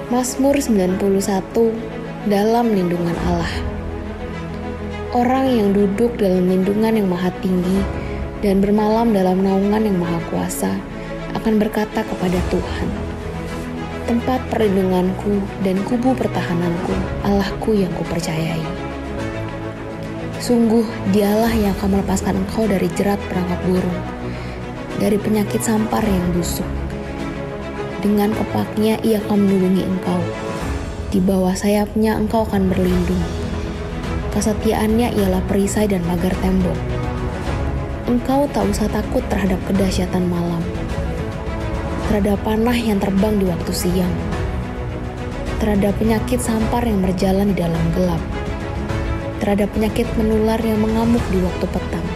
Mazmur 91, dalam lindungan Allah. Orang yang duduk dalam lindungan yang maha tinggi dan bermalam dalam naungan yang maha kuasa akan berkata kepada Tuhan, tempat perlindunganku dan kubu pertahananku, Allahku yang kupercayai. Sungguh dialah yang akan melepaskan engkau dari jerat perangkap burung, dari penyakit sampar yang busuk. Dengan kepaknya ia akan melindungi engkau. Di bawah sayapnya engkau akan berlindung. Kesetiaannya ialah perisai dan pagar tembok. Engkau tak usah takut terhadap kedahsyatan malam, terhadap panah yang terbang di waktu siang, terhadap penyakit sampar yang berjalan di dalam gelap, terhadap penyakit menular yang mengamuk di waktu petang.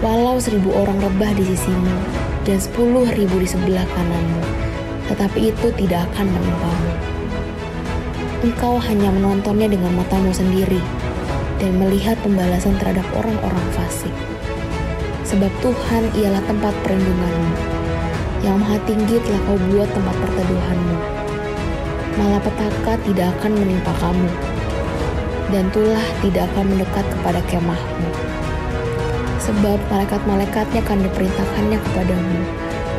Walau 1.000 orang rebah di sisimu dan 10.000 di sebelah kananmu, tetapi itu tidak akan menimpamu. Engkau hanya menontonnya dengan matamu sendiri dan melihat pembalasan terhadap orang-orang fasik. Sebab Tuhan ialah tempat perlindunganmu, yang maha tinggi telah kau buat tempat perteduhanmu. Malapetaka tidak akan menimpa kamu, dan tulah tidak akan mendekat kepada kemahmu. Sebab malaikat-malaikatnya akan diperintahkannya kepadamu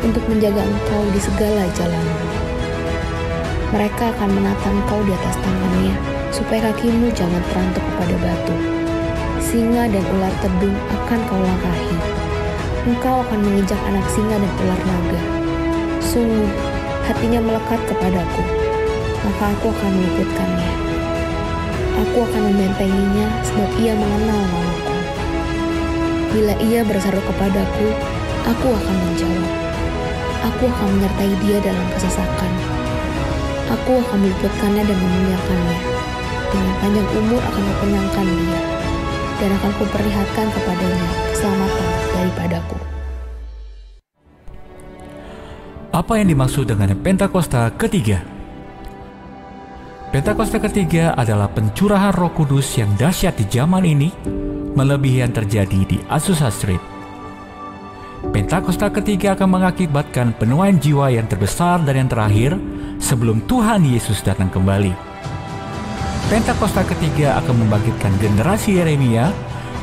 untuk menjaga engkau di segala jalanmu. Mereka akan menata engkau di atas tangannya, supaya kakimu jangan terantuk kepada batu. Singa dan ular tedung akan kau langkahi. Engkau akan menginjak anak singa dan ular naga. Sungguh, hatinya melekat kepadaku, maka aku akan meluputkannya. Aku akan membentenginya, sebab ia mengenal namaku. Bila ia berseru kepadaku, aku akan menjawab. Aku akan menyertai dia dalam kesesakan. Aku akan meluputkannya dan memuliakannya. Dengan panjang umur akan kukenyangkan dia, dan akan kuperlihatkan kepadanya keselamatan daripadaku. Apa yang dimaksud dengan Pentakosta ketiga? Pentakosta ketiga adalah pencurahan Roh Kudus yang dahsyat di zaman ini, melebihi yang terjadi di Azusa Street. Pentakosta ketiga akan mengakibatkan penuaian jiwa yang terbesar dan yang terakhir sebelum Tuhan Yesus datang kembali. Pentakosta ketiga akan membangkitkan generasi Yeremia,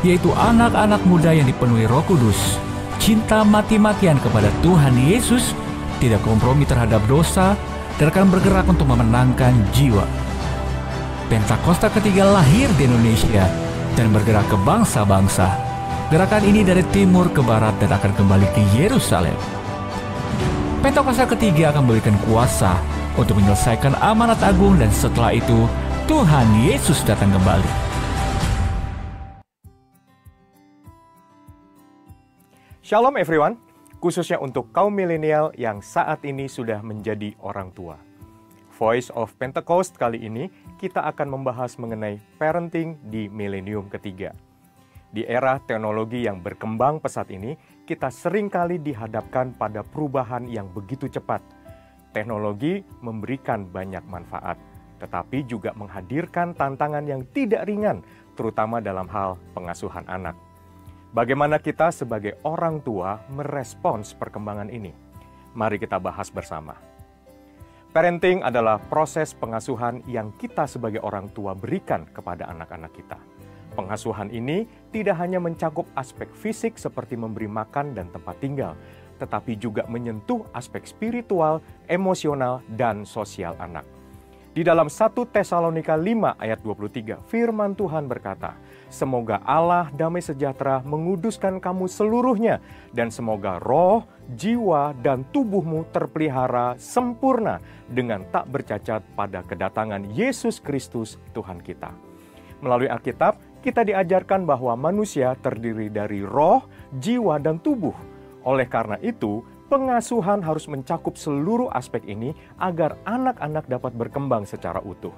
yaitu anak-anak muda yang dipenuhi Roh Kudus, cinta mati-matian kepada Tuhan Yesus, tidak kompromi terhadap dosa, dan akan bergerak untuk memenangkan jiwa. Pentakosta ketiga lahir di Indonesia dan bergerak ke bangsa-bangsa. Gerakan ini dari timur ke barat dan akan kembali ke Yerusalem. Pentakosta ketiga akan memberikan kuasa untuk menyelesaikan amanat agung, dan setelah itu Tuhan Yesus datang kembali. Shalom everyone, khususnya untuk kaum milenial yang saat ini sudah menjadi orang tua. Voice of Pentecost kali ini kita akan membahas mengenai parenting di milenium ketiga. Di era teknologi yang berkembang pesat ini, kita seringkali dihadapkan pada perubahan yang begitu cepat. Teknologi memberikan banyak manfaat, tetapi juga menghadirkan tantangan yang tidak ringan, terutama dalam hal pengasuhan anak. Bagaimana kita sebagai orang tua merespons perkembangan ini? Mari kita bahas bersama. Parenting adalah proses pengasuhan yang kita sebagai orang tua berikan kepada anak-anak kita. Pengasuhan ini tidak hanya mencakup aspek fisik seperti memberi makan dan tempat tinggal, tetapi juga menyentuh aspek spiritual, emosional, dan sosial anak. Di dalam 1 Tesalonika 5 ayat 23, firman Tuhan berkata, "Semoga Allah damai sejahtera menguduskan kamu seluruhnya, dan semoga roh, jiwa, dan tubuhmu terpelihara sempurna dengan tak bercacat pada kedatangan Yesus Kristus Tuhan kita." Melalui Alkitab, kita diajarkan bahwa manusia terdiri dari roh, jiwa, dan tubuh. Oleh karena itu, pengasuhan harus mencakup seluruh aspek ini agar anak-anak dapat berkembang secara utuh.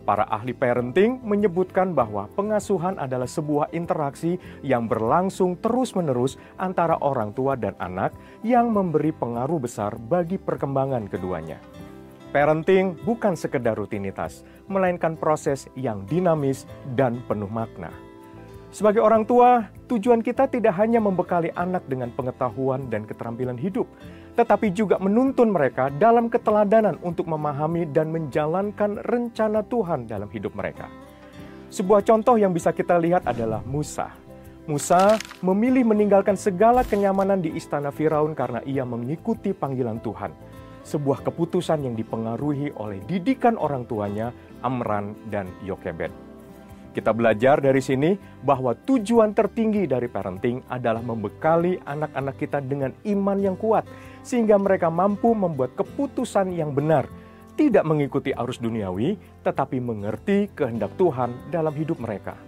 Para ahli parenting menyebutkan bahwa pengasuhan adalah sebuah interaksi yang berlangsung terus-menerus antara orang tua dan anak yang memberi pengaruh besar bagi perkembangan keduanya. Parenting bukan sekedar rutinitas, melainkan proses yang dinamis dan penuh makna. Sebagai orang tua, tujuan kita tidak hanya membekali anak dengan pengetahuan dan keterampilan hidup, tetapi juga menuntun mereka dalam keteladanan untuk memahami dan menjalankan rencana Tuhan dalam hidup mereka. Sebuah contoh yang bisa kita lihat adalah Musa. Musa memilih meninggalkan segala kenyamanan di istana Firaun karena ia mengikuti panggilan Tuhan. Sebuah keputusan yang dipengaruhi oleh didikan orang tuanya, Amran dan Yokebed. Kita belajar dari sini bahwa tujuan tertinggi dari parenting adalah membekali anak-anak kita dengan iman yang kuat, sehingga mereka mampu membuat keputusan yang benar, tidak mengikuti arus duniawi, tetapi mengerti kehendak Tuhan dalam hidup mereka.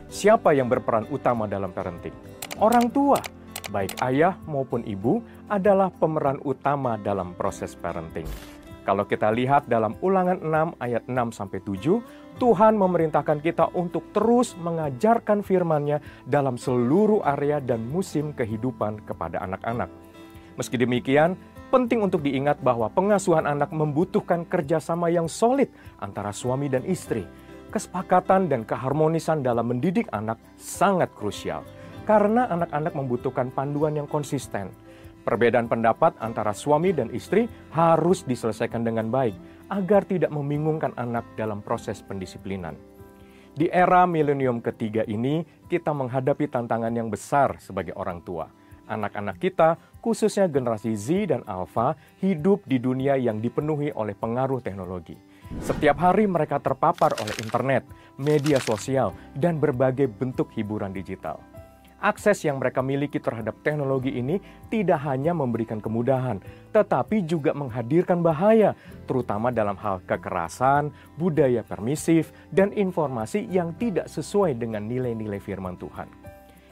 Siapa yang berperan utama dalam parenting? Orang tua, baik ayah maupun ibu, adalah pemeran utama dalam proses parenting. Kalau kita lihat dalam Ulangan 6 ayat 6-7, Tuhan memerintahkan kita untuk terus mengajarkan firman-Nya dalam seluruh area dan musim kehidupan kepada anak-anak. Meski demikian, penting untuk diingat bahwa pengasuhan anak membutuhkan kerjasama yang solid antara suami dan istri. Kesepakatan dan keharmonisan dalam mendidik anak sangat krusial, karena anak-anak membutuhkan panduan yang konsisten. Perbedaan pendapat antara suami dan istri harus diselesaikan dengan baik agar tidak membingungkan anak dalam proses pendisiplinan. Di era milenium ketiga ini, kita menghadapi tantangan yang besar sebagai orang tua. Anak-anak kita, khususnya generasi Z dan Alpha, hidup di dunia yang dipenuhi oleh pengaruh teknologi. Setiap hari mereka terpapar oleh internet, media sosial, dan berbagai bentuk hiburan digital. Akses yang mereka miliki terhadap teknologi ini tidak hanya memberikan kemudahan, tetapi juga menghadirkan bahaya, terutama dalam hal kekerasan, budaya permisif, dan informasi yang tidak sesuai dengan nilai-nilai firman Tuhan.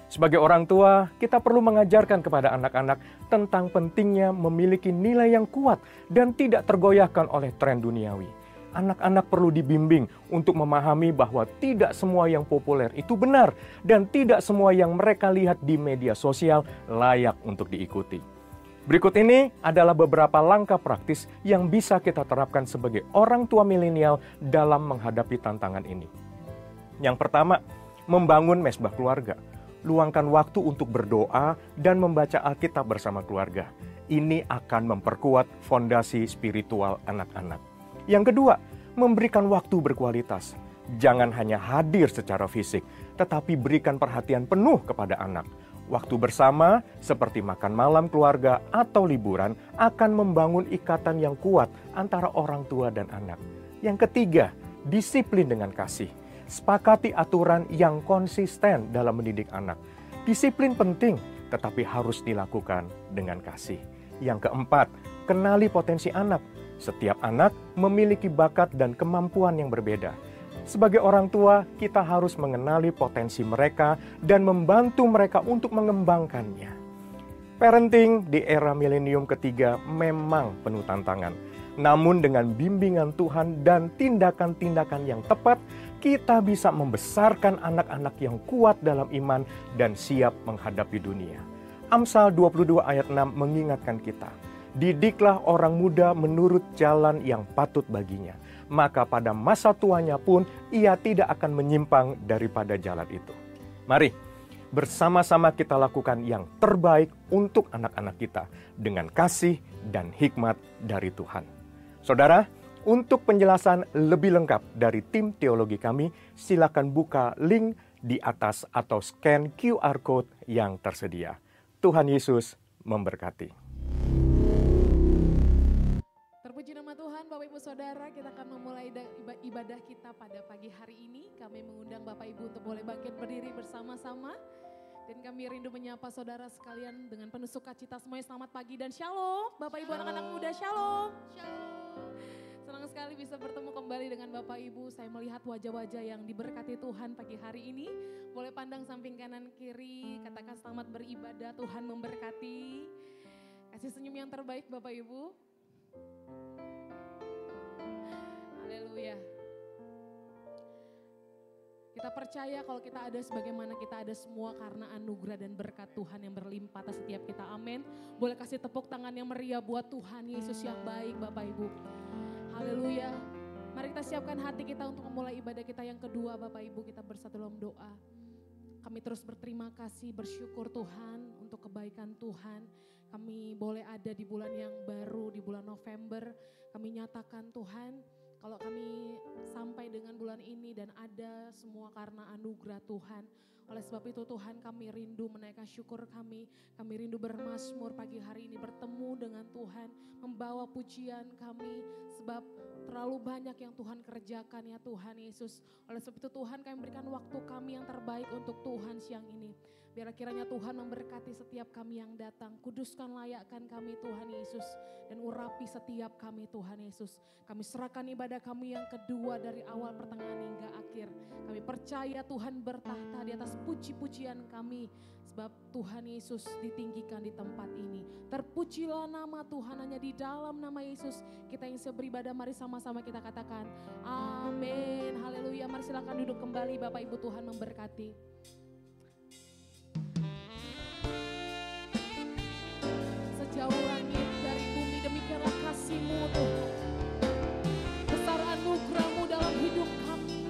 Sebagai orang tua, kita perlu mengajarkan kepada anak-anak tentang pentingnya memiliki nilai yang kuat dan tidak tergoyahkan oleh tren duniawi. Anak-anak perlu dibimbing untuk memahami bahwa tidak semua yang populer itu benar dan tidak semua yang mereka lihat di media sosial layak untuk diikuti. Berikut ini adalah beberapa langkah praktis yang bisa kita terapkan sebagai orang tua milenial dalam menghadapi tantangan ini. Yang pertama, membangun mesbah keluarga. Luangkan waktu untuk berdoa dan membaca Alkitab bersama keluarga. Ini akan memperkuat fondasi spiritual anak-anak. Yang kedua, memberikan waktu berkualitas. Jangan hanya hadir secara fisik, tetapi berikan perhatian penuh kepada anak. Waktu bersama, seperti makan malam keluarga atau liburan, akan membangun ikatan yang kuat antara orang tua dan anak. Yang ketiga, disiplin dengan kasih. Sepakati aturan yang konsisten dalam mendidik anak. Disiplin penting, tetapi harus dilakukan dengan kasih. Yang keempat, kenali potensi anak. Setiap anak memiliki bakat dan kemampuan yang berbeda. Sebagai orang tua, kita harus mengenali potensi mereka dan membantu mereka untuk mengembangkannya. Parenting di era milenium ketiga memang penuh tantangan. Namun dengan bimbingan Tuhan dan tindakan-tindakan yang tepat, kita bisa membesarkan anak-anak yang kuat dalam iman dan siap menghadapi dunia. Amsal 22 ayat 6 mengingatkan kita, didiklah orang muda menurut jalan yang patut baginya, maka pada masa tuanya pun ia tidak akan menyimpang daripada jalan itu. Mari, bersama-sama kita lakukan yang terbaik untuk anak-anak kita dengan kasih dan hikmat dari Tuhan. Saudara, untuk penjelasan lebih lengkap dari tim teologi kami, silakan buka link di atas atau scan QR Code yang tersedia. Tuhan Yesus memberkati. Terpuji nama Tuhan, Bapak Ibu Saudara, kita akan memulai ibadah kita pada pagi hari ini. Kami mengundang Bapak Ibu untuk boleh bangkit berdiri bersama-sama. Dan kami rindu menyapa saudara sekalian dengan penuh sukacita semuanya. Selamat pagi dan shalom. Bapak Ibu anak-anak muda, shalom. Senang sekali bisa bertemu kembali dengan Bapak Ibu. Saya melihat wajah-wajah yang diberkati Tuhan pagi hari ini. Boleh pandang samping kanan kiri, katakan selamat beribadah, Tuhan memberkati. Kasih senyum yang terbaik Bapak Ibu. Haleluya. Kita percaya kalau kita ada sebagaimana kita ada semua karena anugerah dan berkat Tuhan yang berlimpah atas setiap kita. Amin. Boleh kasih tepuk tangan yang meriah buat Tuhan Yesus yang baik Bapak Ibu. Haleluya. Mari kita siapkan hati kita untuk memulai ibadah kita yang kedua Bapak Ibu. Kita bersatu dalam doa. Kami terus berterima kasih, bersyukur Tuhan untuk kebaikan Tuhan. Kami boleh ada di bulan yang baru, di bulan November. Kami nyatakan Tuhan, kalau kami sampai dengan bulan ini dan ada semua karena anugerah Tuhan. Oleh sebab itu Tuhan, kami rindu menaikkan syukur kami rindu bermazmur pagi hari ini, bertemu dengan Tuhan, membawa pujian kami, sebab terlalu banyak yang Tuhan kerjakan ya Tuhan Yesus. Oleh sebab itu Tuhan, kami berikan waktu kami yang terbaik untuk Tuhan siang ini. Biar kiranya Tuhan memberkati setiap kami yang datang. Kuduskan, layakkan kami Tuhan Yesus. Dan urapi setiap kami Tuhan Yesus. Kami serahkan ibadah kami yang kedua dari awal pertengahan hingga akhir. Kami percaya Tuhan bertahta di atas puji-pujian kami. Sebab Tuhan Yesus ditinggikan di tempat ini. Terpujilah nama Tuhan, hanya di dalam nama Yesus. Kita yang beribadah, mari sama-sama kita katakan amin. Haleluya. Mari silakan duduk kembali, Bapak Ibu, Tuhan memberkati. Sejauh langit dari bumi, demikianlah kasih-Mu Tuhan. Besar anugerah-Mu dalam hidup kami.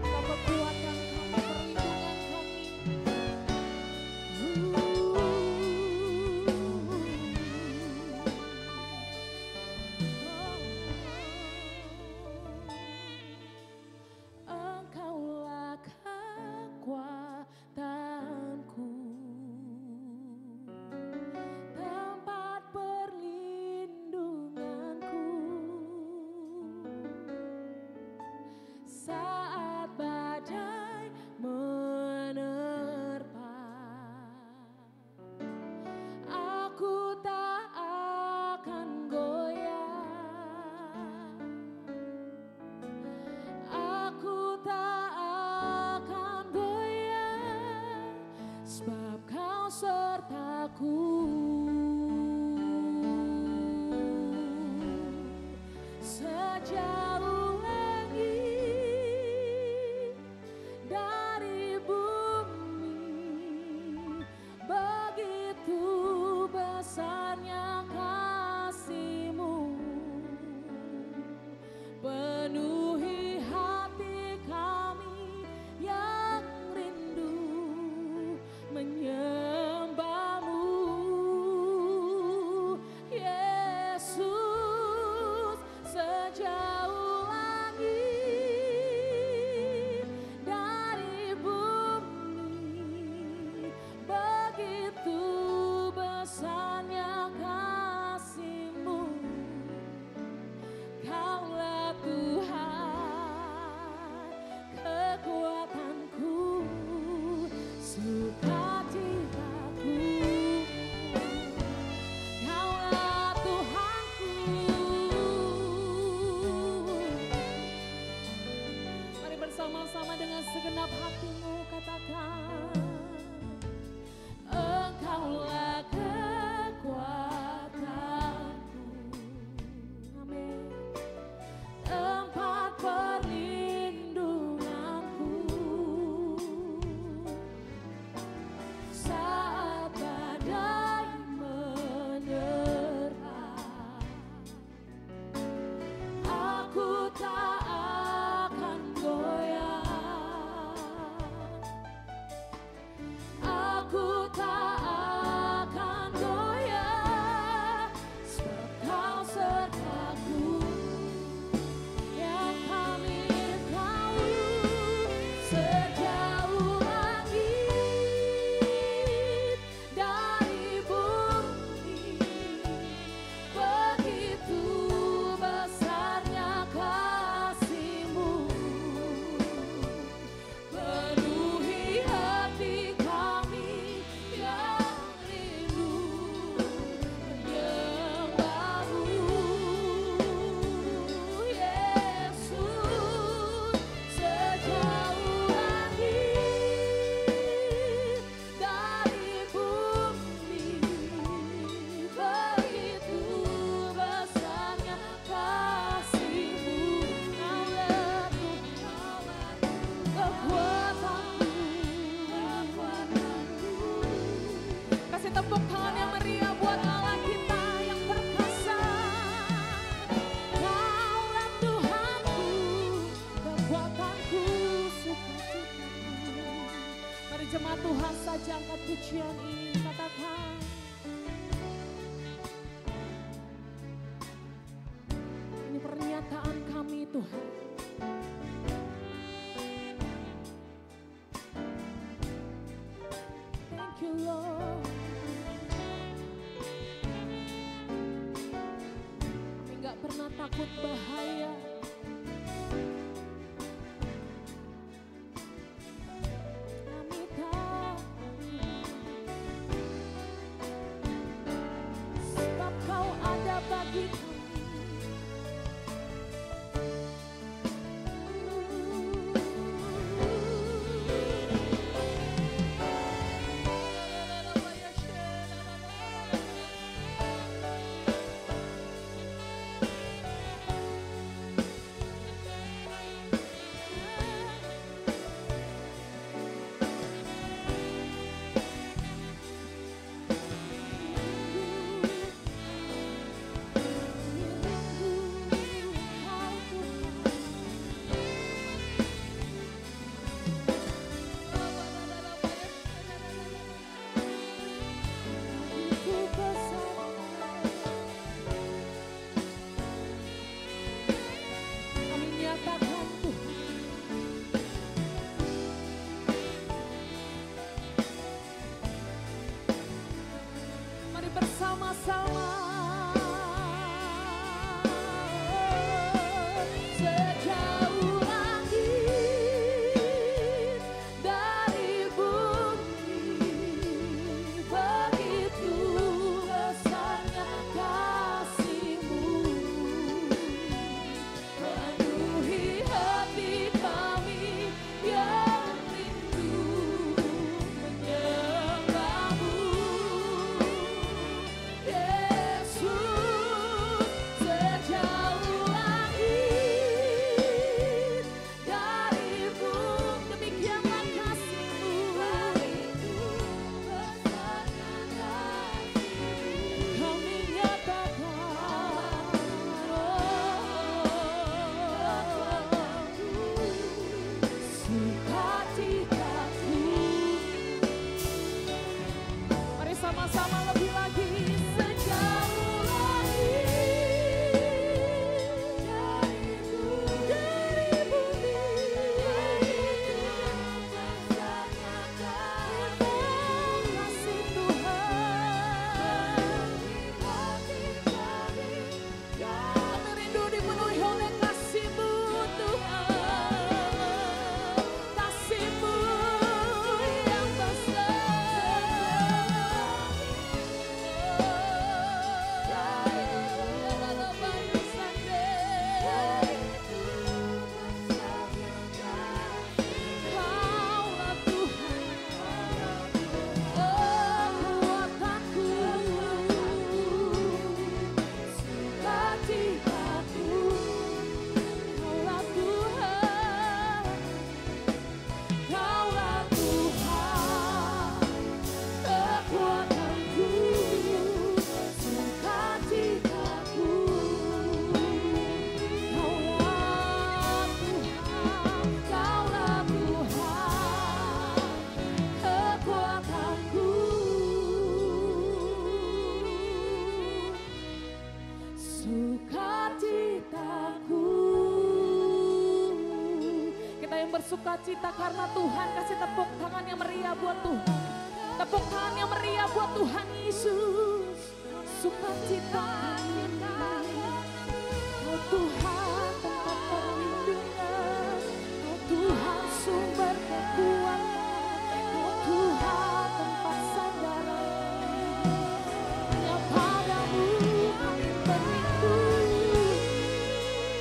Kau kekuatan kami, perlindungan kami. Engkaulah kekuatanku, tempat perlindunganku saat badai menerpa. Aku tak akan goyah, aku tak akan goyah, sebab Kau sertaku. Sejauh langit bisa angkat pujian ini, katakan. Ini pernyataan kami Tuhan. Thank you Lord. Kami gak pernah takut bahaya. Bersama-sama sejauh langit dari bumi, begitu besarnya kasih-Mu, penuhi hati kami yang rindu menyembah-Mu. Sama-sama lebih lagi sejauh langit dari bumi, kasih Tuhan, kami rindu dipenuhi oleh kasih-Mu Tuhan, kasih-Mu yang besar. Bersukacita karena Tuhan, kasih tepuk tangan yang meriah buat Tuhan. Tepuk tangan yang meriah buat Tuhan Yesus. Sukacita Oh Tuhan tempat perlindungan, Oh Tuhan sumber kekuatan, Oh Tuhan tempat sandaran. Hanya padamu kami berlindung,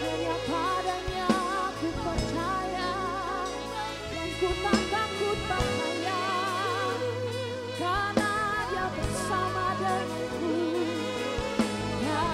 hanya padanya aku percaya. Ku tak takut bahaya, karena Dia bersama denganku. Ya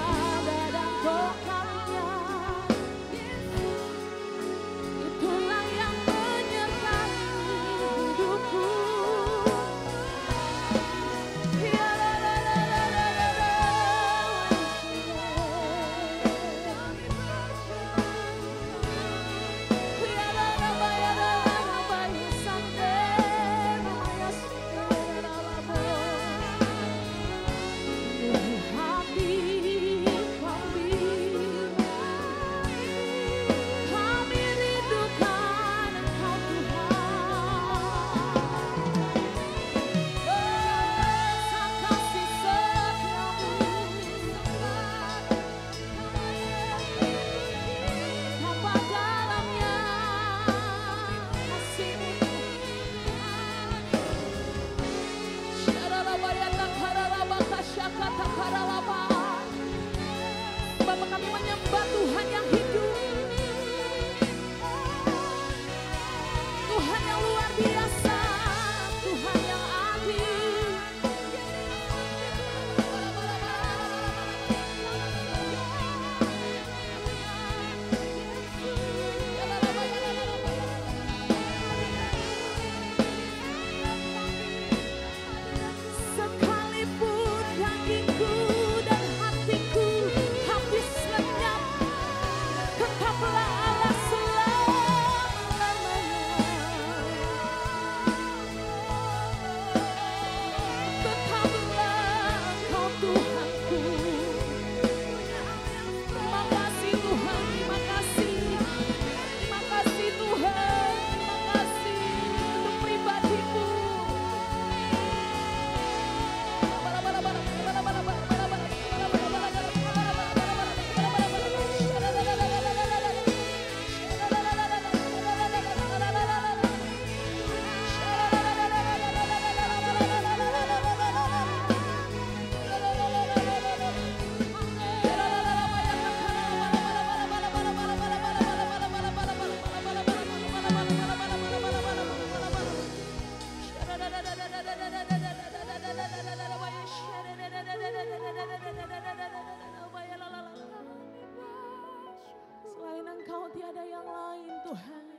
tiada yang lain Tuhan.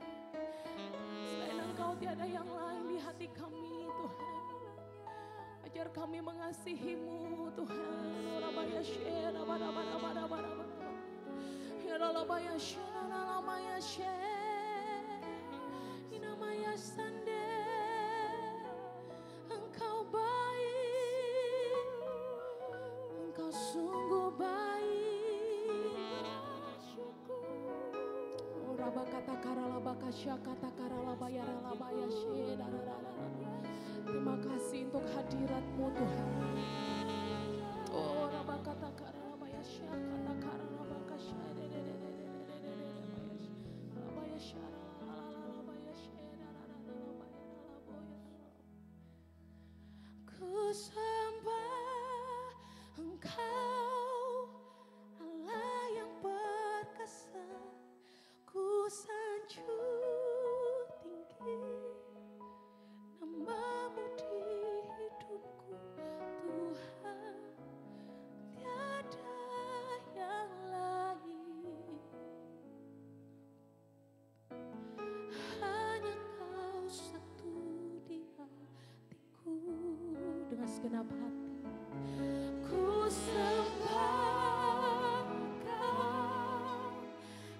Selain Engkau tiada yang lain di hati kami Tuhan. Ajar kami mengasihi-Mu Tuhan. Rabaya shera bara bara bara bara bara. Ya rabaya shera rabaya shera. Inamaya sande. Engkau baik. Engkau sungguh baik. Oh rabakata karalabaka syakata karalabaya ralabaya shera. Terima kasih untuk hadirat-Mu Tuhan. Oh, rabakata karabaya syakata karabaka rabaya syaralabaya ku sembah Engkau Allah yang perkasa, ku sanjung tinggi Nama-Mu di hidupku Tuhan, tiada yang lain. Hanya Kau satu di hatiku. Dengan segenap hati ku sembah Kau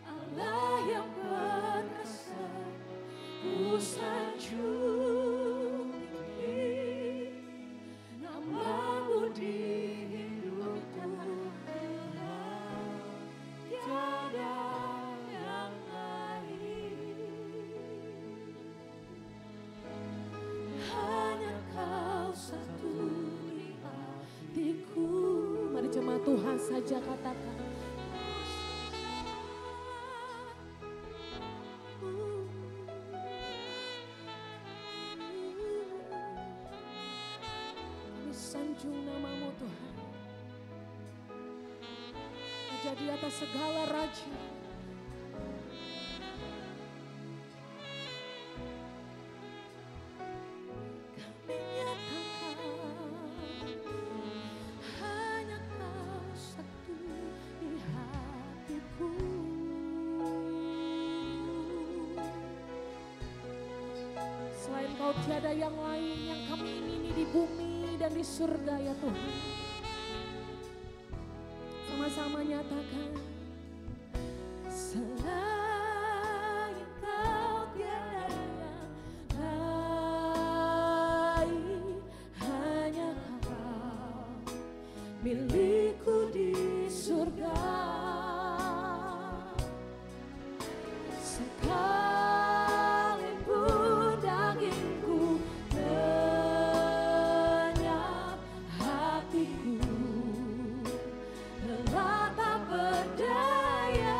Allah yang perkasa, ku sanjung Nama-Mu di hidupku, tiada yang lain. Hanya Kau satu di hatiku. Mari jemaat Tuhan saja katakan. Sanjung nama-Mu Tuhan. Raja di atas segala raja. Kami nyatakan hanya Kau satu di hatiku. Selain Kau tiada yang lain yang kami ingini di bumi dan di surga ya Tuhan. Sama-sama nyatakan. Selain Kau tiada yang lain, hanya Kau milikku di surga. Sekalipun dagingku rela tak berdaya,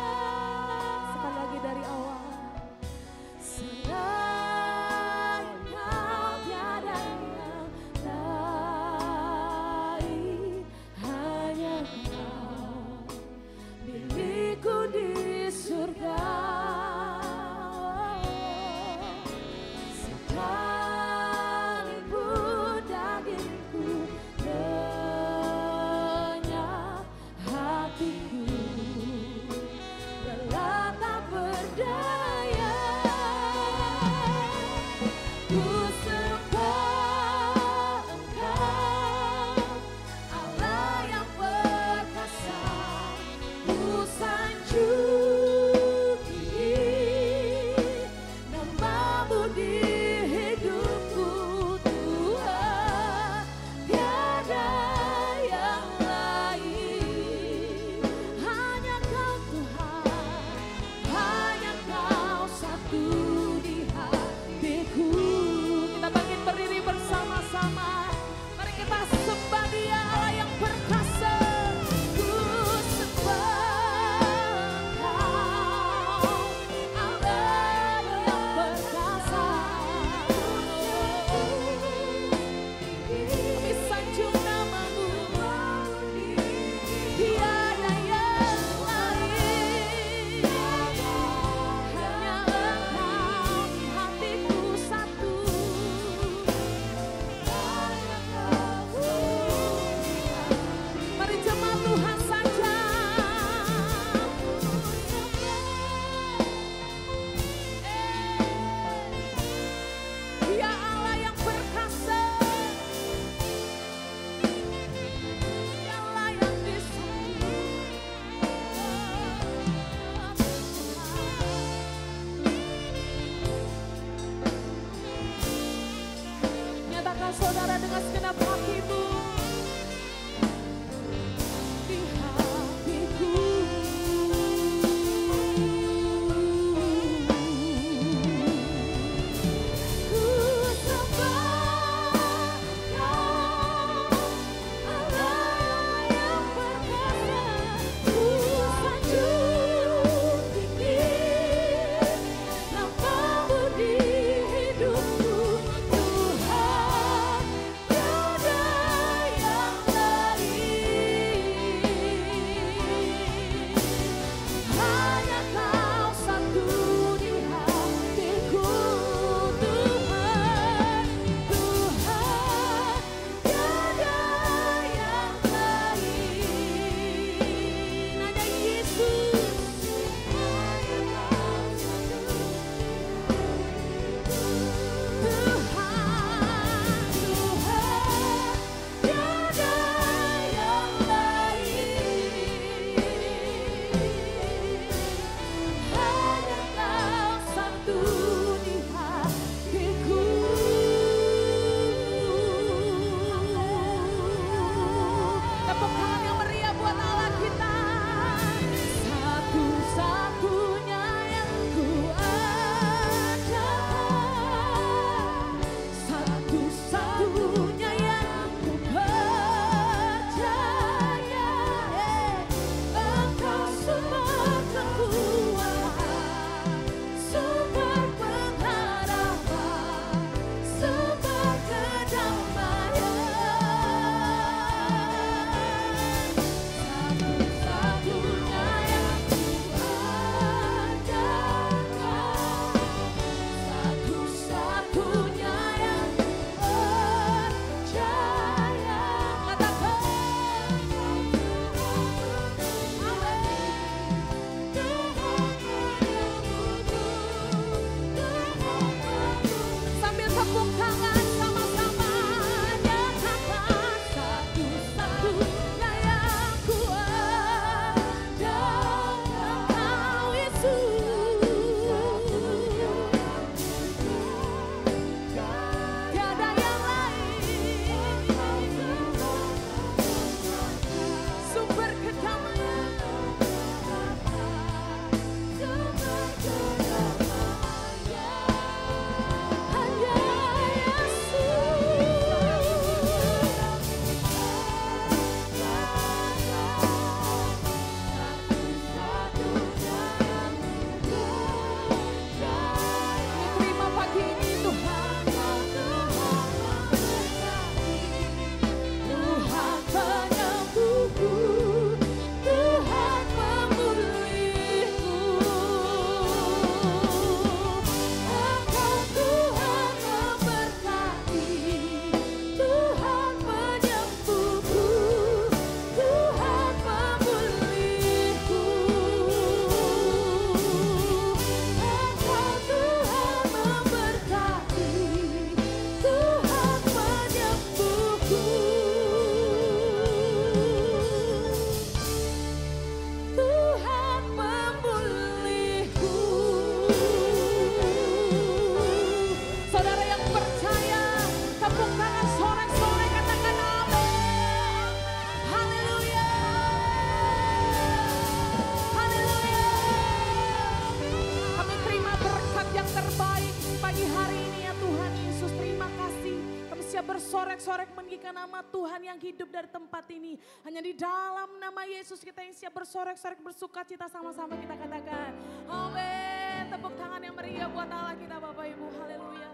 bersorak-sorak meninggikan nama Tuhan yang hidup dari tempat ini. Hanya di dalam nama Yesus kita yang siap bersorak-sorak bersuka cita sama-sama kita katakan. Amin. Tepuk tangan yang meriah buat Allah kita Bapak Ibu. Haleluya.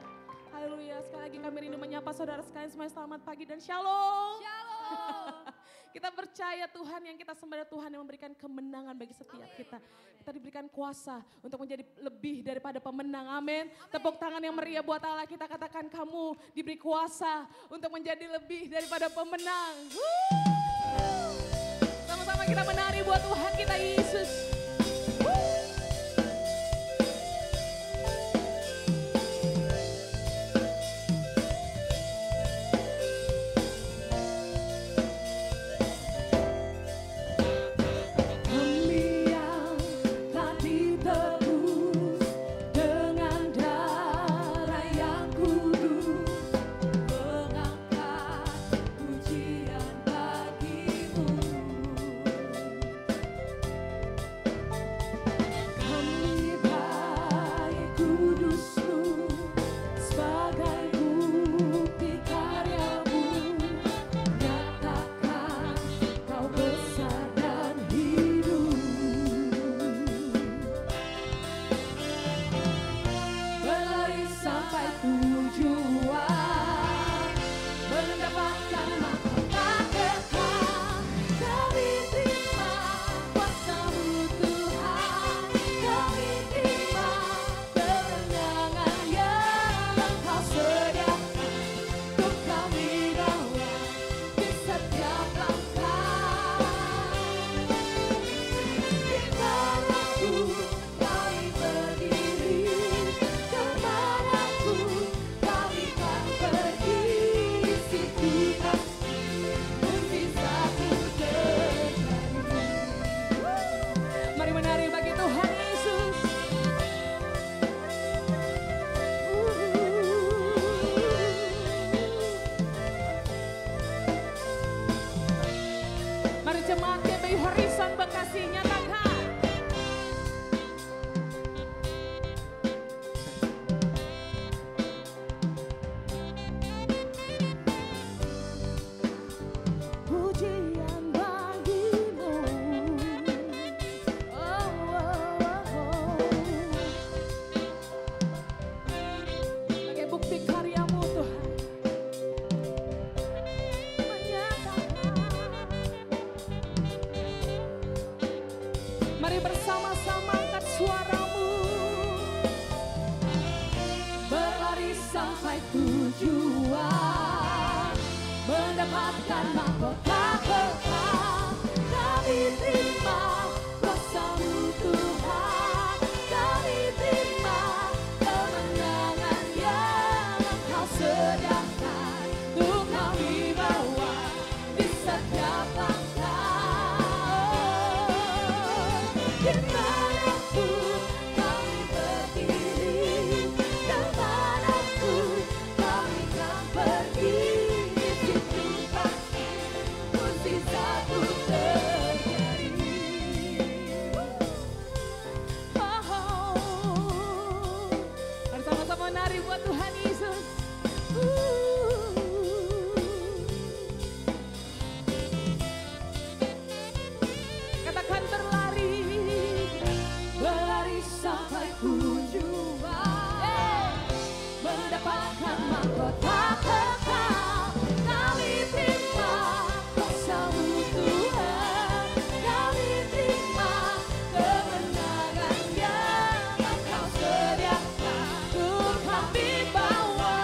Haleluya. Sekali lagi kami rindu menyapa saudara sekalian semuanya, selamat pagi dan shalom. Shalom. Kita percaya Tuhan yang kita sembah, Tuhan yang memberikan kemenangan bagi setiap kita. Kita diberikan kuasa untuk menjadi lebih daripada pemenang. Amin. Tepuk tangan yang meriah buat Allah, kita katakan kamu diberi kuasa untuk menjadi lebih daripada pemenang. Sama-sama kita menari buat Tuhan kita Yesus. Mari bersama-sama angkat suaramu. Berlari sampai tujuan, mendapatkan mahkota kekal. Kami terima kuasa-Mu Tuhan, kami terima kemenangan yang Engkau sediakan untuk kami bawa di setiap langkah. Dimanapun kami berdiri, dimanapun kami akan pergi, di situ pasti mukjizat-Mu terjadi. Mari sama-sama nari buat Tuhan Yesus. Katakan berlari, berlari sampai tujuan, mendapatkan mahkota kekal. Kami terima kuasa-Mu Tuhan, kami terima kemenangan yang Engkau sediakan untuk kami bawa.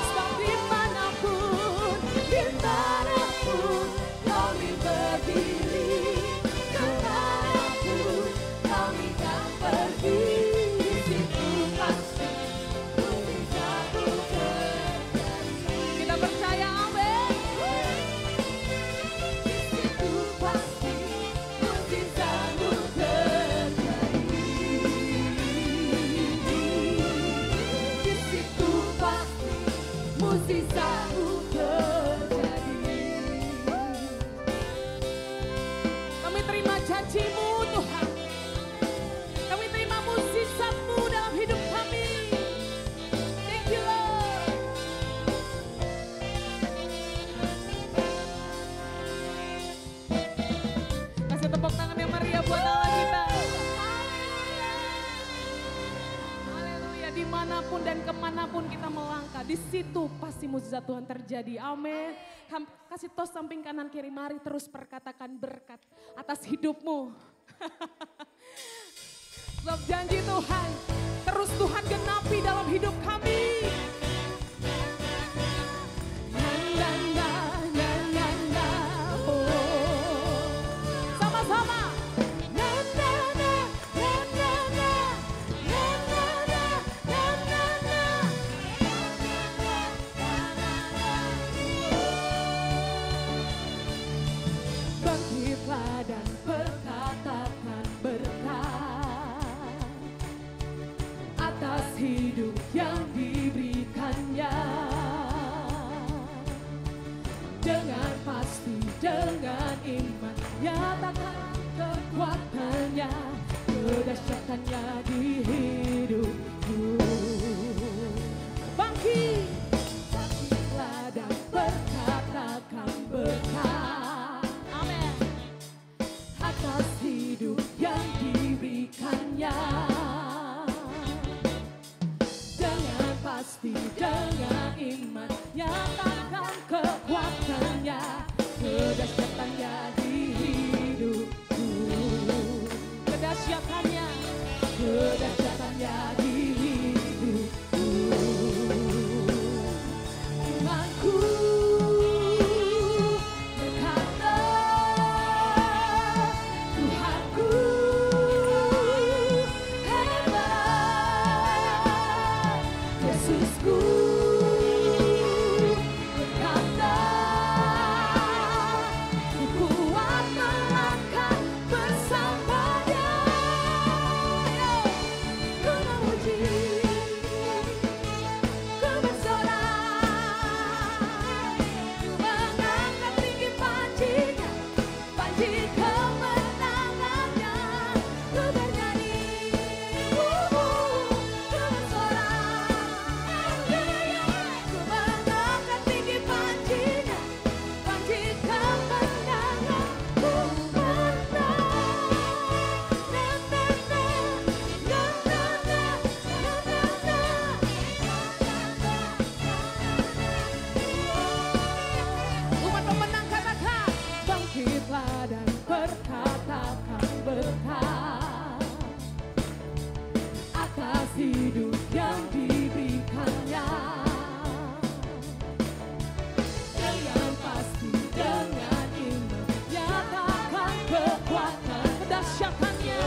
Sebab dimanapun, dimanapun kami berdiri, kemanapun kami akan pergi, di situ pasti mukjizat-Mu terjadi. Kita percaya, amin. Di situ pasti mukjizat-Mu terjadi. Di situ pasti mukjizat-Mu terjadi. Kami terima janji-Mu Tuhan, kami terima mukjizat-Mu dalam hidup kami. Thank you Lord. tepuk tangan yang meriah buat Allah kita. Haleluya, dimanapun dan kemanapun kita melangkah, di situ pasti mukjizat Tuhan terjadi. Amin. Kasih tos samping kanan kiri, mari terus perkatakan berkat atas hidupmu. Sebab janji Tuhan, terus Tuhan genapi dalam hidup kami. Dengan iman nyatakan kekuatannya, kedahsyatannya di hidupku. Bangkitlah dan berkatakan berkat, amin, atas hidup yang diberikannya. Dengan pasti, dengan iman nyatakan kekuatannya, kedahsyatannya di hidupku. Kedahsyatannya di hidupku. Imanku berkata, Tuhanku hebat, Yesusku berkata, kuat melangkah bersamanya. Ku memuji, ku bersorak, ku mengangkat tinggi panjinya, panji kemenangannya. Ku bernyanyi, ku bersorak, ku mengangkat tinggi panjinya, panji kemenangan. Ku menang. Umat pemenang katakan, bangkitlah dan berkatakan berkat atas hidup yang diberikannya. Dengan pasti, dengan iman nyatakan kekuatan, kedahsyatannya,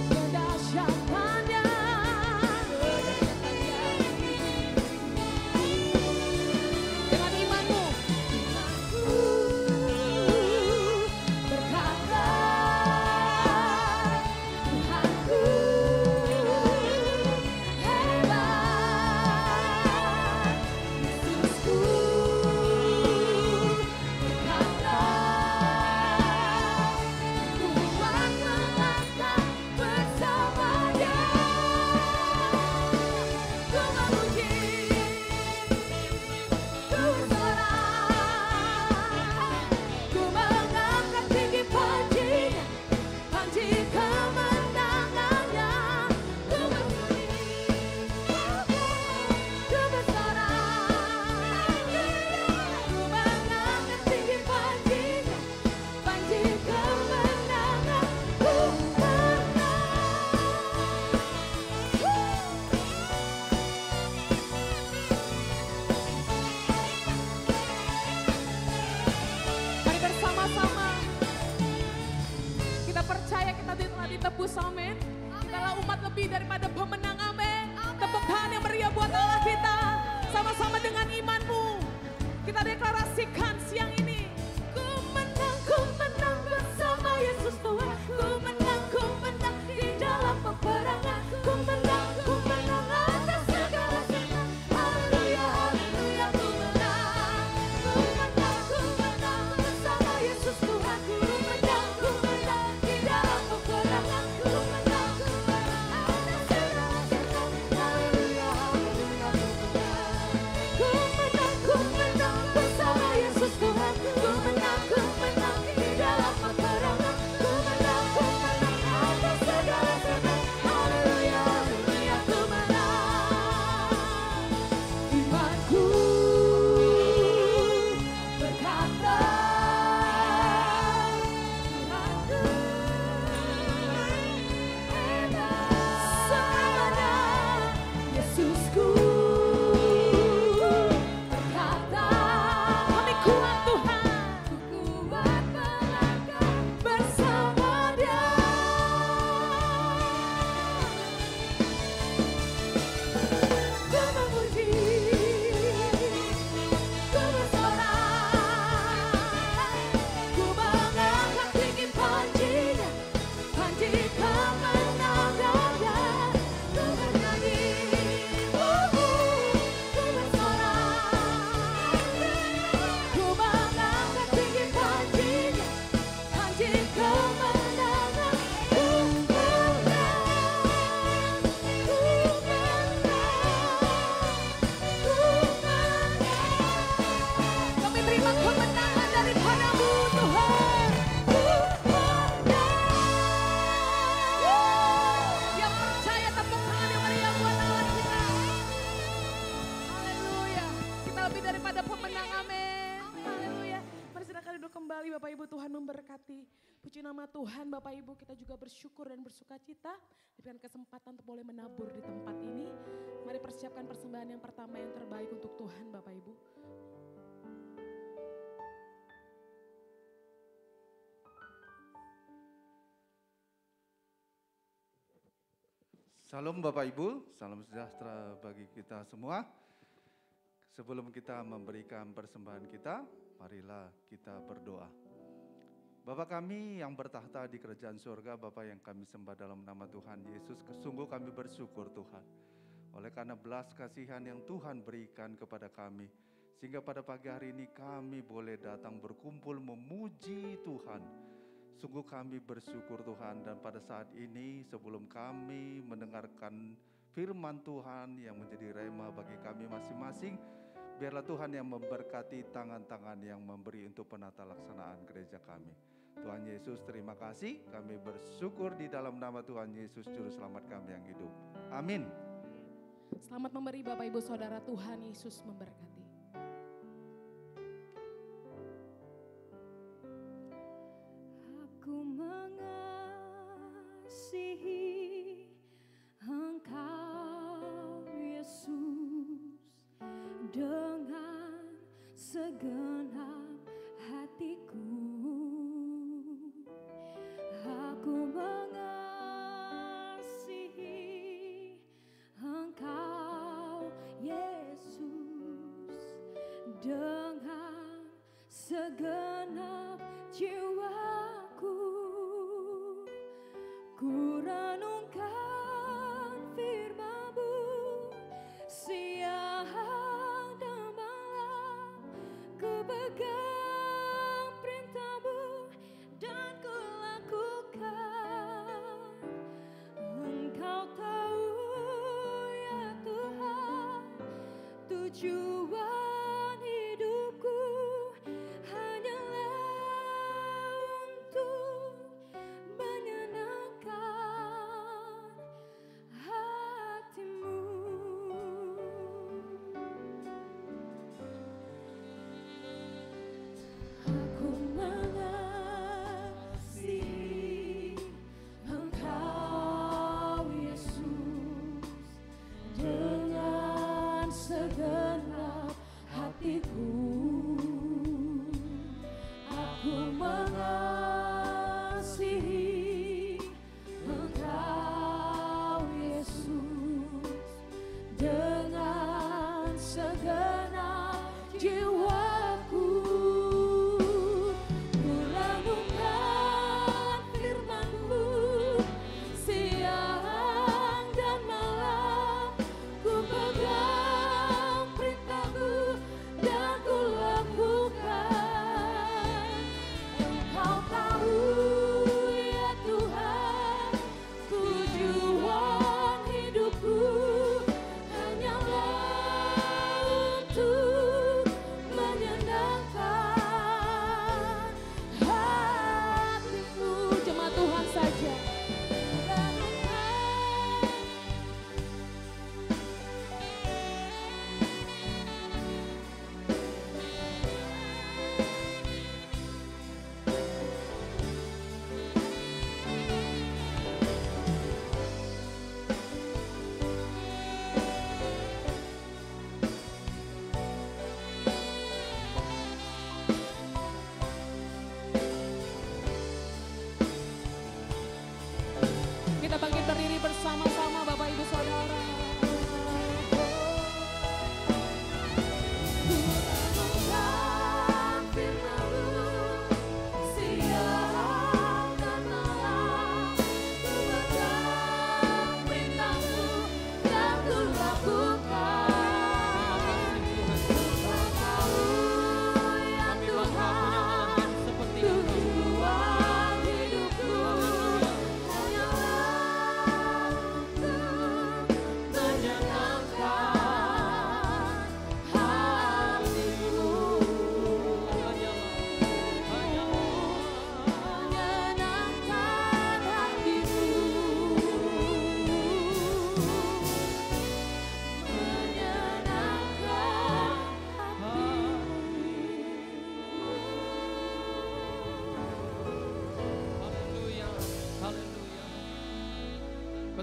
kedahsyatannya. Dengan imanmu berkata, Tuhanku hebat, Yesusku berkata, kuat melangkah bersamanya. Ku memuji, ku bersorak, ku mengangkat tinggi panjinya, panji kemenangannya. Ku berdiri, ku bersorak, ku mengangkat tinggi panjinya, panji kemenangan. Ku Mari bersama-sama kita percaya kita telah ditebus, amin. Kitalah umat lebih daripada pemenang, amin. Tepuk tangan yang meriah buat Allah kita. Sama-sama dengan imanmu kita deklarasikan siang ini. Ku menang bersama Yesus Tuhan. Ku menang di dalam peperangan. Ku menang atas segala setan. Haleluya, haleluya, ku menang. Ku menang bersama Yesus Tuhan. Ku menang di dalam peperangan. Ku menang atas segala setan. Haleluya, haleluya, ku menang bersama kembali Bapak Ibu, Tuhan memberkati. Puji nama Tuhan Bapak Ibu, kita juga bersyukur dan bersuka cita. Diberikan kesempatan untuk boleh menabur di tempat ini. Mari persiapkan persembahan yang pertama yang terbaik untuk Tuhan Bapak Ibu. Salam Bapak Ibu, salam sejahtera bagi kita semua. Sebelum kita memberikan persembahan kita, marilah kita berdoa. Bapa kami yang bertahta di kerajaan surga, Bapa yang kami sembah dalam nama Tuhan Yesus, sungguh kami bersyukur Tuhan. Oleh karena belas kasihan yang Tuhan berikan kepada kami, sehingga pada pagi hari ini kami boleh datang berkumpul memuji Tuhan. Sungguh kami bersyukur Tuhan, dan pada saat ini sebelum kami mendengarkan firman Tuhan yang menjadi rema bagi kami masing-masing, biarlah Tuhan yang memberkati tangan-tangan yang memberi untuk penata laksanaan gereja kami. Tuhan Yesus, terima kasih. Kami bersyukur di dalam nama Tuhan Yesus, Juru Selamat kami yang hidup. Amin. Selamat memberi Bapak Ibu Saudara, Tuhan Yesus memberkati. Aku mengasihi Engkau Yesus dengan segenap hatiku. Aku mengasihi Engkau Yesus dengan segenap jiwaku. Ku renungkan firman-Mu siang dan malam, ku pegang perintah-Mu dan ku lakukan. Engkau tahu ya Tuhan, tujuan hidupku hanyalah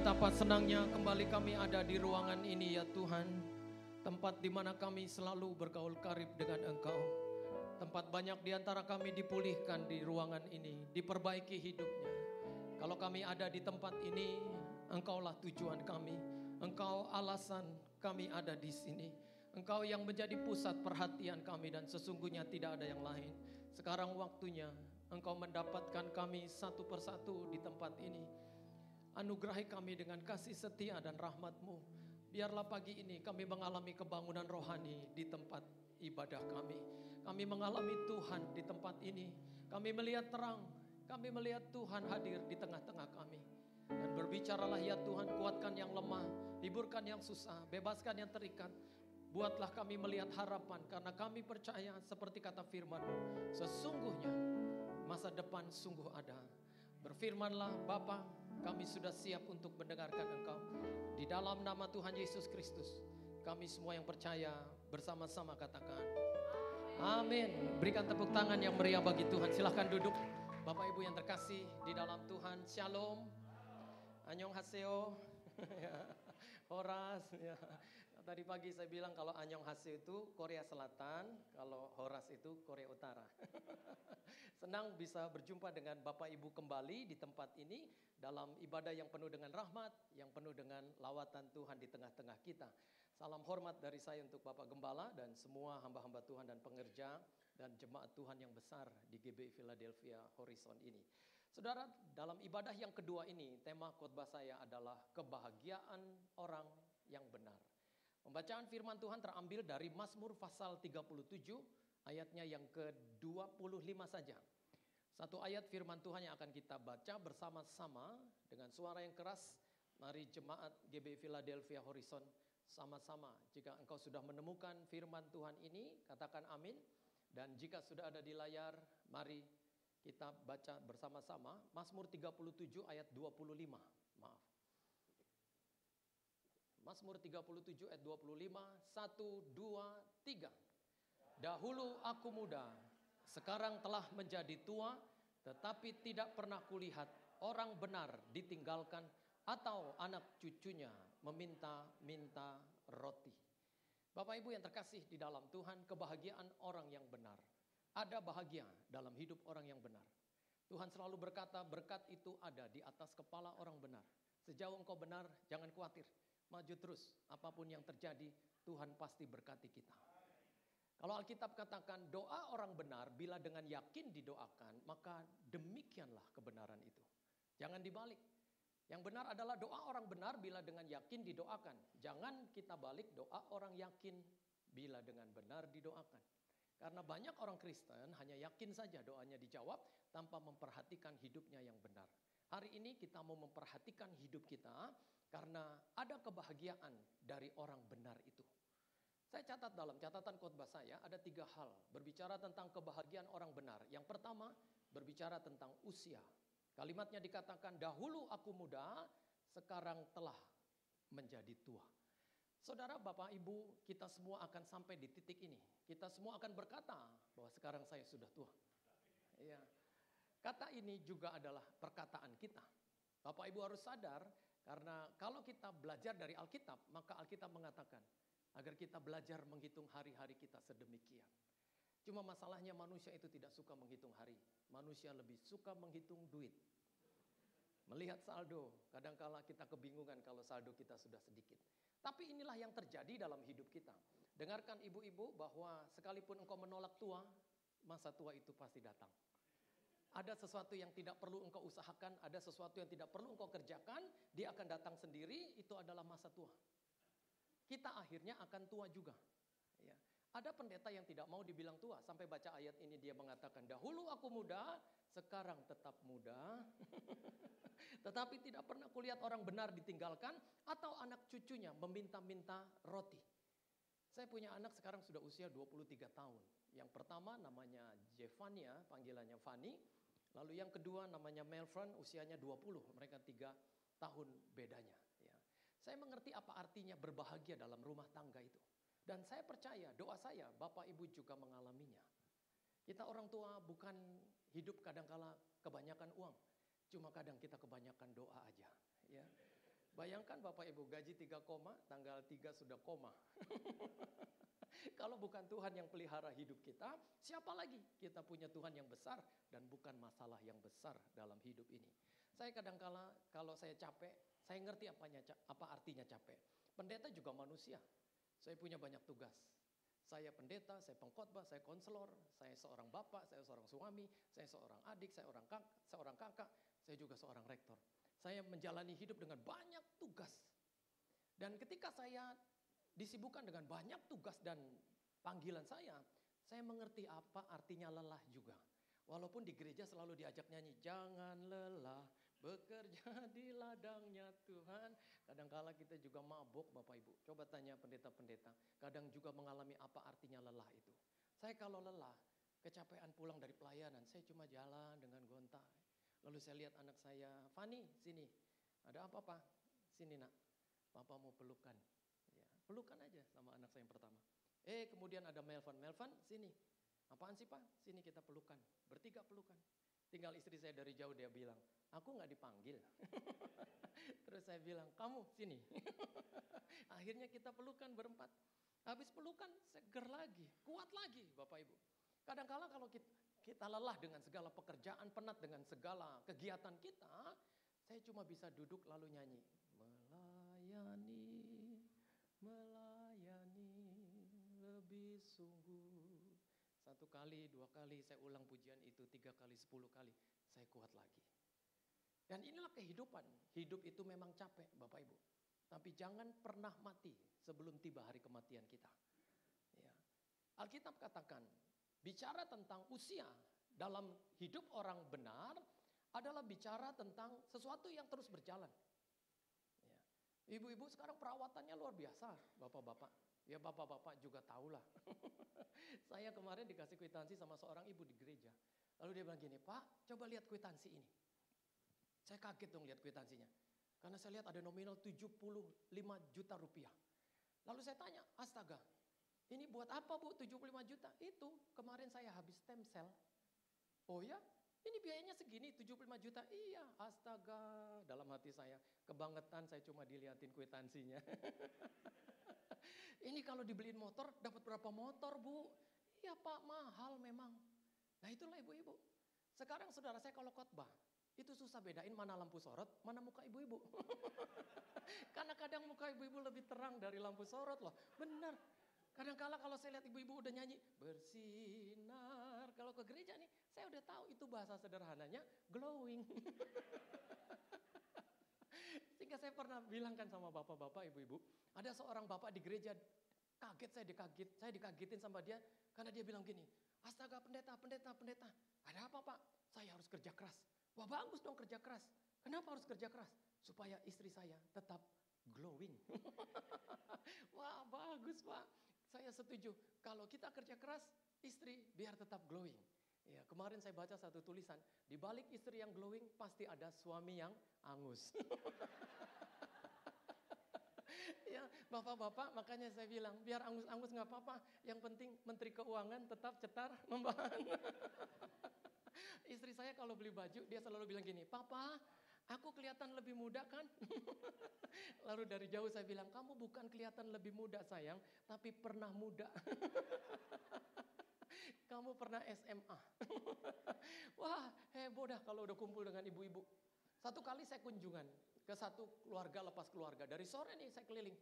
Betapa senangnya kembali kami ada di ruangan ini ya Tuhan. Tempat di mana kami selalu bergaul karib dengan Engkau. Tempat banyak di antara kami dipulihkan di ruangan ini, diperbaiki hidupnya. Kalau kami ada di tempat ini, Engkaulah tujuan kami. Engkau alasan kami ada di sini. Engkau yang menjadi pusat perhatian kami dan sesungguhnya tidak ada yang lain. Sekarang waktunya Engkau mendapatkan kami satu persatu di tempat ini. Anugerahi kami dengan kasih setia dan rahmat-Mu. Biarlah pagi ini kami mengalami kebangunan rohani di tempat ibadah kami. Kami mengalami Tuhan di tempat ini. Kami melihat terang. Kami melihat Tuhan hadir di tengah-tengah kami. Dan berbicaralah ya Tuhan, kuatkan yang lemah, hiburkan yang susah, bebaskan yang terikat. Buatlah kami melihat harapan karena kami percaya seperti kata firman-Mu. Sesungguhnya masa depan sungguh ada. Berfirmanlah Bapa, kami sudah siap untuk mendengarkan Engkau. Di dalam nama Tuhan Yesus Kristus, kami semua yang percaya bersama-sama katakan amin. Berikan tepuk tangan yang meriah bagi Tuhan. Silahkan duduk. Bapak Ibu yang terkasih di dalam Tuhan, Shalom, Annyeonghaseyo, Horas. Tadi pagi saya bilang kalau Annyeonghaseyo itu Korea Selatan, kalau Horas itu Korea Utara. Senang bisa berjumpa dengan Bapak Ibu kembali di tempat ini dalam ibadah yang penuh dengan rahmat, yang penuh dengan lawatan Tuhan di tengah-tengah kita. Salam hormat dari saya untuk Bapak Gembala dan semua hamba-hamba Tuhan dan pengerja dan jemaat Tuhan yang besar di GBI Philadelphia Horizon ini. Saudara, dalam ibadah yang kedua ini, tema khotbah saya adalah kebahagiaan orang yang benar. Pembacaan firman Tuhan terambil dari Mazmur pasal 37, ayatnya yang ke-25 saja. Satu ayat firman Tuhan yang akan kita baca bersama-sama dengan suara yang keras. Mari jemaat GBI Philadelphia Horizon sama-sama. Jika engkau sudah menemukan firman Tuhan ini, katakan amin. Dan jika sudah ada di layar, mari kita baca bersama-sama. Mazmur 37 ayat 25. Maaf. Mazmur 37 ayat 25. 1, 2, 3. Dahulu aku muda, sekarang telah menjadi tua, tetapi tidak pernah kulihat orang benar ditinggalkan atau anak cucunya meminta-minta roti. Bapak Ibu yang terkasih di dalam Tuhan, kebahagiaan orang yang benar. Ada bahagia dalam hidup orang yang benar. Tuhan selalu berkata, berkat itu ada di atas kepala orang benar. Sejauh engkau benar, jangan khawatir. Maju terus, apapun yang terjadi, Tuhan pasti berkati kita. Kalau Alkitab katakan doa orang benar bila dengan yakin didoakan, maka demikianlah kebenaran itu. Jangan dibalik. Yang benar adalah doa orang benar bila dengan yakin didoakan. Jangan kita balik doa orang yakin bila dengan benar didoakan. Karena banyak orang Kristen hanya yakin saja doanya dijawab tanpa memperhatikan hidupnya yang benar. Hari ini kita mau memperhatikan hidup kita karena ada kebahagiaan dari orang benar itu. Saya catat dalam catatan khotbah saya ada 3 hal berbicara tentang kebahagiaan orang benar. Yang pertama berbicara tentang usia. Kalimatnya dikatakan dahulu aku muda, sekarang telah menjadi tua. Saudara, Bapak, Ibu, kita semua akan sampai di titik ini. Kita semua akan berkata bahwa sekarang saya sudah tua. Ya. Kata ini juga adalah perkataan kita. Bapak Ibu harus sadar karena kalau kita belajar dari Alkitab, maka Alkitab mengatakan agar kita belajar menghitung hari-hari kita sedemikian. Cuma masalahnya manusia itu tidak suka menghitung hari. Manusia lebih suka menghitung duit. Melihat saldo, kadangkala kita kebingungan kalau saldo kita sudah sedikit. Tapi inilah yang terjadi dalam hidup kita. Dengarkan ibu-ibu bahwa sekalipun engkau menolak tua, masa tua itu pasti datang. Ada sesuatu yang tidak perlu engkau usahakan, ada sesuatu yang tidak perlu engkau kerjakan, dia akan datang sendiri, itu adalah masa tua. Kita akhirnya akan tua juga. Ya. Ada pendeta yang tidak mau dibilang tua. Sampai baca ayat ini dia mengatakan, dahulu aku muda, sekarang tetap muda. Tetapi tidak pernah kulihat orang benar ditinggalkan atau anak cucunya meminta-minta roti. Saya punya anak sekarang sudah usia 23 tahun. Yang pertama namanya Jevania, panggilannya Fanny. Lalu yang kedua namanya Melfran, usianya 20. Mereka 3 tahun bedanya. Ya. Saya mengerti apa artinya berbahagia dalam rumah tangga itu. Dan saya percaya, doa saya, Bapak Ibu juga mengalaminya. Kita orang tua bukan hidup kadangkala kebanyakan uang. Cuma kadang kita kebanyakan doa aja. Ya. Bayangkan Bapak Ibu, gaji 3 koma, tanggal 3 sudah koma. Kalau bukan Tuhan yang pelihara hidup kita, siapa lagi? Kita punya Tuhan yang besar dan bukan masalah yang besar dalam hidup ini. Saya kadang-kala kalau saya capek, saya ngerti apa artinya capek. Pendeta juga manusia. Saya punya banyak tugas. Saya pendeta, saya pengkhotbah, saya konselor, saya seorang bapak, saya seorang suami, saya seorang adik, saya seorang kakak, saya juga seorang rektor. Saya menjalani hidup dengan banyak tugas. Dan ketika saya disibukkan dengan banyak tugas dan panggilan saya mengerti apa artinya lelah juga. Walaupun di gereja selalu diajak nyanyi, jangan lelah bekerja di ladangnya Tuhan. Kadang-kala kita juga mabuk Bapak Ibu. Coba tanya pendeta-pendeta, kadang juga mengalami apa artinya lelah itu. Saya kalau lelah, kecapean pulang dari pelayanan, saya cuma jalan dengan gontai. Lalu saya lihat anak saya, Fani, sini. Ada apa, Pak? Sini, Nak. Papa mau pelukan. Ya, pelukan aja sama anak saya yang pertama. Kemudian ada Melvan, sini. Apaan sih, Pak? Sini kita pelukan. Bertiga pelukan. Tinggal istri saya dari jauh, dia bilang, aku nggak dipanggil. Terus saya bilang, kamu sini. Akhirnya kita pelukan berempat. Habis pelukan, seger lagi, kuat lagi, Bapak Ibu. Kadang-kala kalau kita lelah dengan segala pekerjaan, penat dengan segala kegiatan kita, saya cuma bisa duduk lalu nyanyi. Melayani lebih sungguh. 1 kali, 2 kali, saya ulang pujian itu 3 kali, 10 kali, saya kuat lagi. Dan inilah kehidupan. Hidup itu memang capek Bapak Ibu. Tapi jangan pernah mati sebelum tiba hari kematian kita. Ya. Alkitab katakan, bicara tentang usia dalam hidup orang benar adalah bicara tentang sesuatu yang terus berjalan. Ya. Ibu-ibu sekarang perawatannya luar biasa, bapak-bapak. Ya bapak-bapak juga tahulah. Saya kemarin dikasih kwitansi sama seorang ibu di gereja. Lalu dia bilang gini, Pak coba lihat kwitansi ini. Saya kaget dong lihat kwitansinya. Karena saya lihat ada nominal 75 juta rupiah. Lalu saya tanya, astaga. Ini buat apa Bu 75 juta? Itu kemarin saya habis stem cell. Oh ya? Ini biayanya segini 75 juta. Iya, astaga. Dalam hati saya kebangetan, saya cuma dilihatin kwitansinya. Ini kalau dibeliin motor dapat berapa motor Bu? Iya Pak, mahal memang. Nah itulah ibu-ibu. Sekarang saudara saya kalau khotbah, itu susah bedain mana lampu sorot, mana muka ibu-ibu. Karena kadang muka ibu-ibu lebih terang dari lampu sorot loh. Benar. Kadang-kala kalau saya lihat ibu-ibu udah nyanyi, bersinar. Kalau ke gereja nih, saya udah tahu itu bahasa sederhananya, glowing. Sehingga saya pernah bilangkan sama bapak-bapak, ibu-ibu, ada seorang bapak di gereja, saya dikagetin sama dia, karena dia bilang gini, astaga pendeta, ada apa Pak? Saya harus kerja keras. Wah bagus dong kerja keras. Kenapa harus kerja keras? Supaya istri saya tetap glowing. Wah bagus Pak. Saya setuju. Kalau kita kerja keras, istri biar tetap glowing. Ya, kemarin saya baca satu tulisan, di balik istri yang glowing pasti ada suami yang angus. Ya, bapak-bapak, makanya saya bilang biar angus-angus nggak apa-apa. Yang penting Menteri Keuangan tetap cetar membahan. Istri saya kalau beli baju dia selalu bilang gini, Papa, aku kelihatan lebih muda kan? Lalu dari jauh saya bilang, kamu bukan kelihatan lebih muda sayang, tapi pernah muda. Kamu pernah SMA. Wah heboh dah kalau udah kumpul dengan ibu-ibu. Satu kali saya kunjungan ke satu keluarga lepas keluarga. Dari sore nih saya keliling.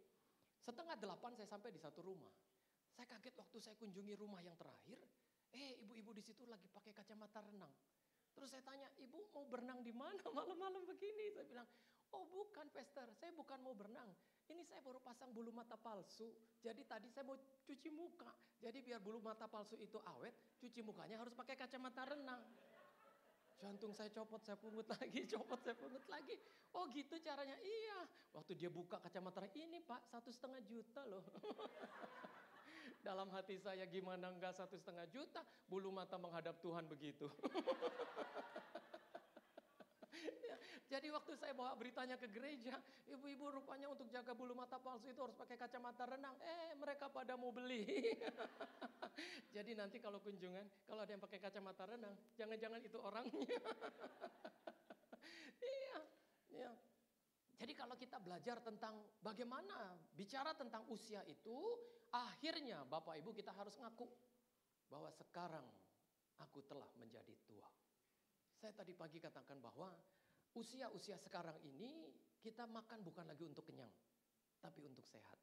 7:30 saya sampai di satu rumah. Saya kaget waktu saya kunjungi rumah yang terakhir. Ibu-ibu di situ lagi pakai kacamata renang. Terus saya tanya, ibu mau berenang di mana malam-malam begini? Saya bilang, oh bukan Pastor, saya bukan mau berenang. Ini saya baru pasang bulu mata palsu. Jadi tadi saya mau cuci muka. Jadi biar bulu mata palsu itu awet, cuci mukanya harus pakai kacamata renang. Jantung saya copot, saya pungut lagi, copot, saya pungut lagi. Oh gitu caranya, iya. Waktu dia buka kacamata renang, ini Pak 1,5 juta loh. Dalam hati saya gimana enggak 1,5 juta, bulu mata menghadap Tuhan begitu. Ya, jadi waktu saya bawa beritanya ke gereja, ibu-ibu rupanya untuk jaga bulu mata palsu itu harus pakai kacamata renang. Mereka pada mau beli. Jadi nanti kalau kunjungan, kalau ada yang pakai kacamata renang, jangan-jangan itu orangnya. Iya. Jadi kalau kita belajar tentang bagaimana bicara tentang usia itu, akhirnya Bapak Ibu kita harus ngaku bahwa sekarang aku telah menjadi tua. Saya tadi pagi katakan bahwa usia-usia sekarang ini kita makan bukan lagi untuk kenyang, tapi untuk sehat.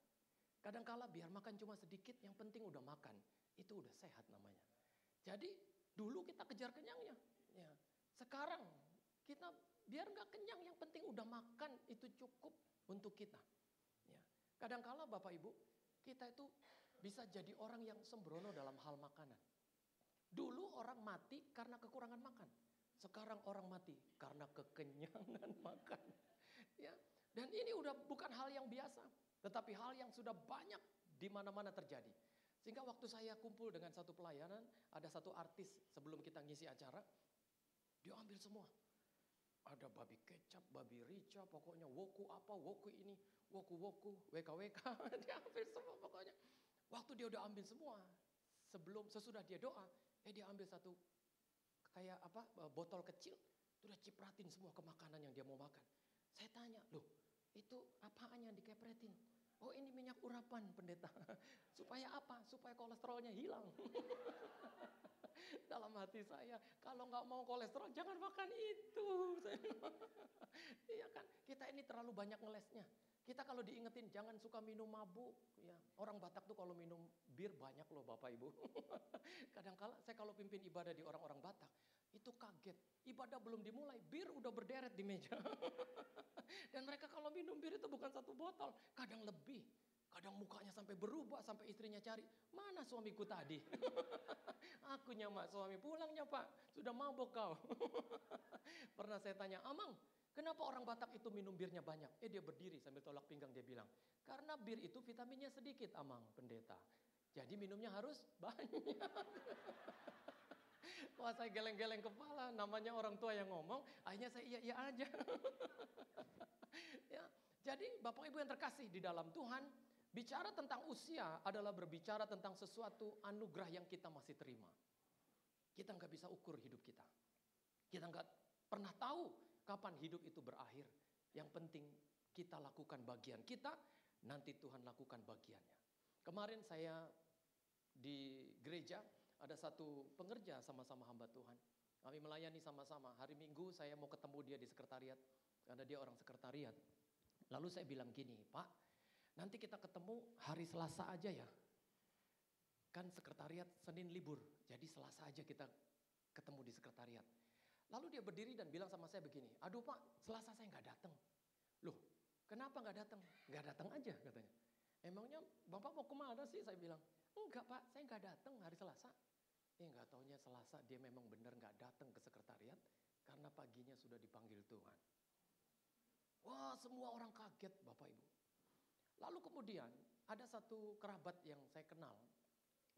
Kadangkala biar makan cuma sedikit, yang penting udah makan, itu udah sehat namanya. Jadi dulu kita kejar kenyangnya, ya. Sekarang kita biar nggak kenyang, yang penting udah makan itu cukup untuk kita. Ya. Kadangkala Bapak Ibu, kita itu bisa jadi orang yang sembrono dalam hal makanan. Dulu orang mati karena kekurangan makan. Sekarang orang mati karena kekenyangan makan. Ya. Dan ini udah bukan hal yang biasa, tetapi hal yang sudah banyak di mana-mana terjadi. Sehingga waktu saya kumpul dengan satu pelayanan, ada satu artis sebelum kita ngisi acara, dia ambil semua. Ada babi kecap, babi rica, pokoknya woku apa, woku ini, woku, wk, dia ambil semua pokoknya. Waktu dia udah ambil semua, sesudah dia doa, dia ambil satu kayak apa, botol kecil, itu udah cipratin semua ke makanan yang dia mau makan. Saya tanya, loh itu apaan yang dikepretin? Oh ini minyak urapan pendeta. Supaya apa? Supaya kolesterolnya hilang. Dalam hati saya, kalau nggak mau kolesterol jangan makan itu. Iya kan, kita ini terlalu banyak ngelesnya. Kita kalau diingetin jangan suka minum mabuk. Ya, orang Batak tuh kalau minum bir banyak loh Bapak Ibu. Kadang-kala saya kalau pimpin ibadah di orang-orang Batak, itu kaget. Ibadah belum dimulai, bir udah berderet di meja. Dan mereka kalau minum bir itu bukan satu botol, kadang lebih. Kadang mukanya sampai berubah, sampai istrinya cari, mana suamiku tadi? Aku nyamak suami, pulangnya Pak, sudah mabok kau. Pernah saya tanya, Amang, kenapa orang Batak itu minum birnya banyak? Dia berdiri sambil tolak pinggang, dia bilang, karena bir itu vitaminnya sedikit Amang, pendeta. Jadi minumnya harus banyak. Wah saya geleng-geleng kepala, namanya orang tua yang ngomong, akhirnya saya iya aja. Ya, jadi Bapak Ibu yang terkasih di dalam Tuhan, bicara tentang usia adalah berbicara tentang sesuatu anugerah yang kita masih terima. Kita nggak bisa ukur hidup kita. Kita nggak pernah tahu kapan hidup itu berakhir. Yang penting kita lakukan bagian kita, nanti Tuhan lakukan bagiannya. Kemarin saya di gereja, ada satu pengerja sama-sama hamba Tuhan. Kami melayani sama-sama. Hari Minggu saya mau ketemu dia di sekretariat, karena dia orang sekretariat. Lalu saya bilang gini, Pak, nanti kita ketemu hari Selasa aja ya. Kan sekretariat Senin libur, jadi Selasa aja kita ketemu di sekretariat. Lalu dia berdiri dan bilang sama saya begini, aduh Pak, Selasa saya nggak datang. Loh, kenapa nggak datang? Nggak datang aja katanya. Emangnya Bapak mau kemana sih? Saya bilang, enggak Pak, saya nggak datang hari Selasa. Nggak taunya Selasa dia memang benar nggak datang ke sekretariat karena paginya sudah dipanggil Tuhan. Wah, semua orang kaget Bapak Ibu. Lalu kemudian ada satu kerabat yang saya kenal.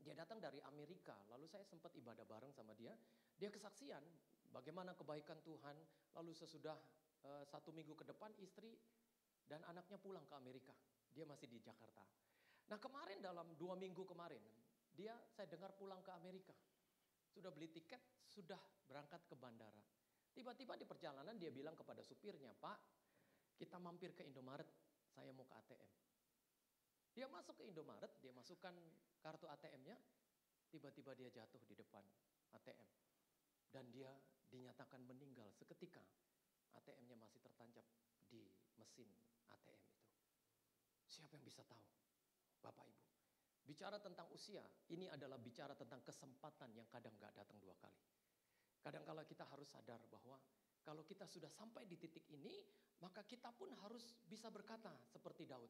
Dia datang dari Amerika, lalu saya sempat ibadah bareng sama dia. Dia kesaksian bagaimana kebaikan Tuhan, lalu sesudah 1 minggu ke depan istri dan anaknya pulang ke Amerika. Dia masih di Jakarta. Nah kemarin dalam 2 minggu kemarin, saya dengar pulang ke Amerika. Sudah beli tiket, sudah berangkat ke bandara. Tiba-tiba di perjalanan dia bilang kepada supirnya, Pak, kita mampir ke Indomaret, saya mau ke ATM. Dia masuk ke Indomaret, dia masukkan kartu ATM-nya, tiba-tiba dia jatuh di depan ATM. Dan dia dinyatakan meninggal seketika. ATM-nya masih tertancap di mesin ATM itu. Siapa yang bisa tahu? Bapak Ibu. Bicara tentang usia, ini adalah bicara tentang kesempatan yang kadang gak datang 2 kali. Kadang-kala kita harus sadar bahwa kalau kita sudah sampai di titik ini, maka kita pun harus bisa berkata seperti Daud.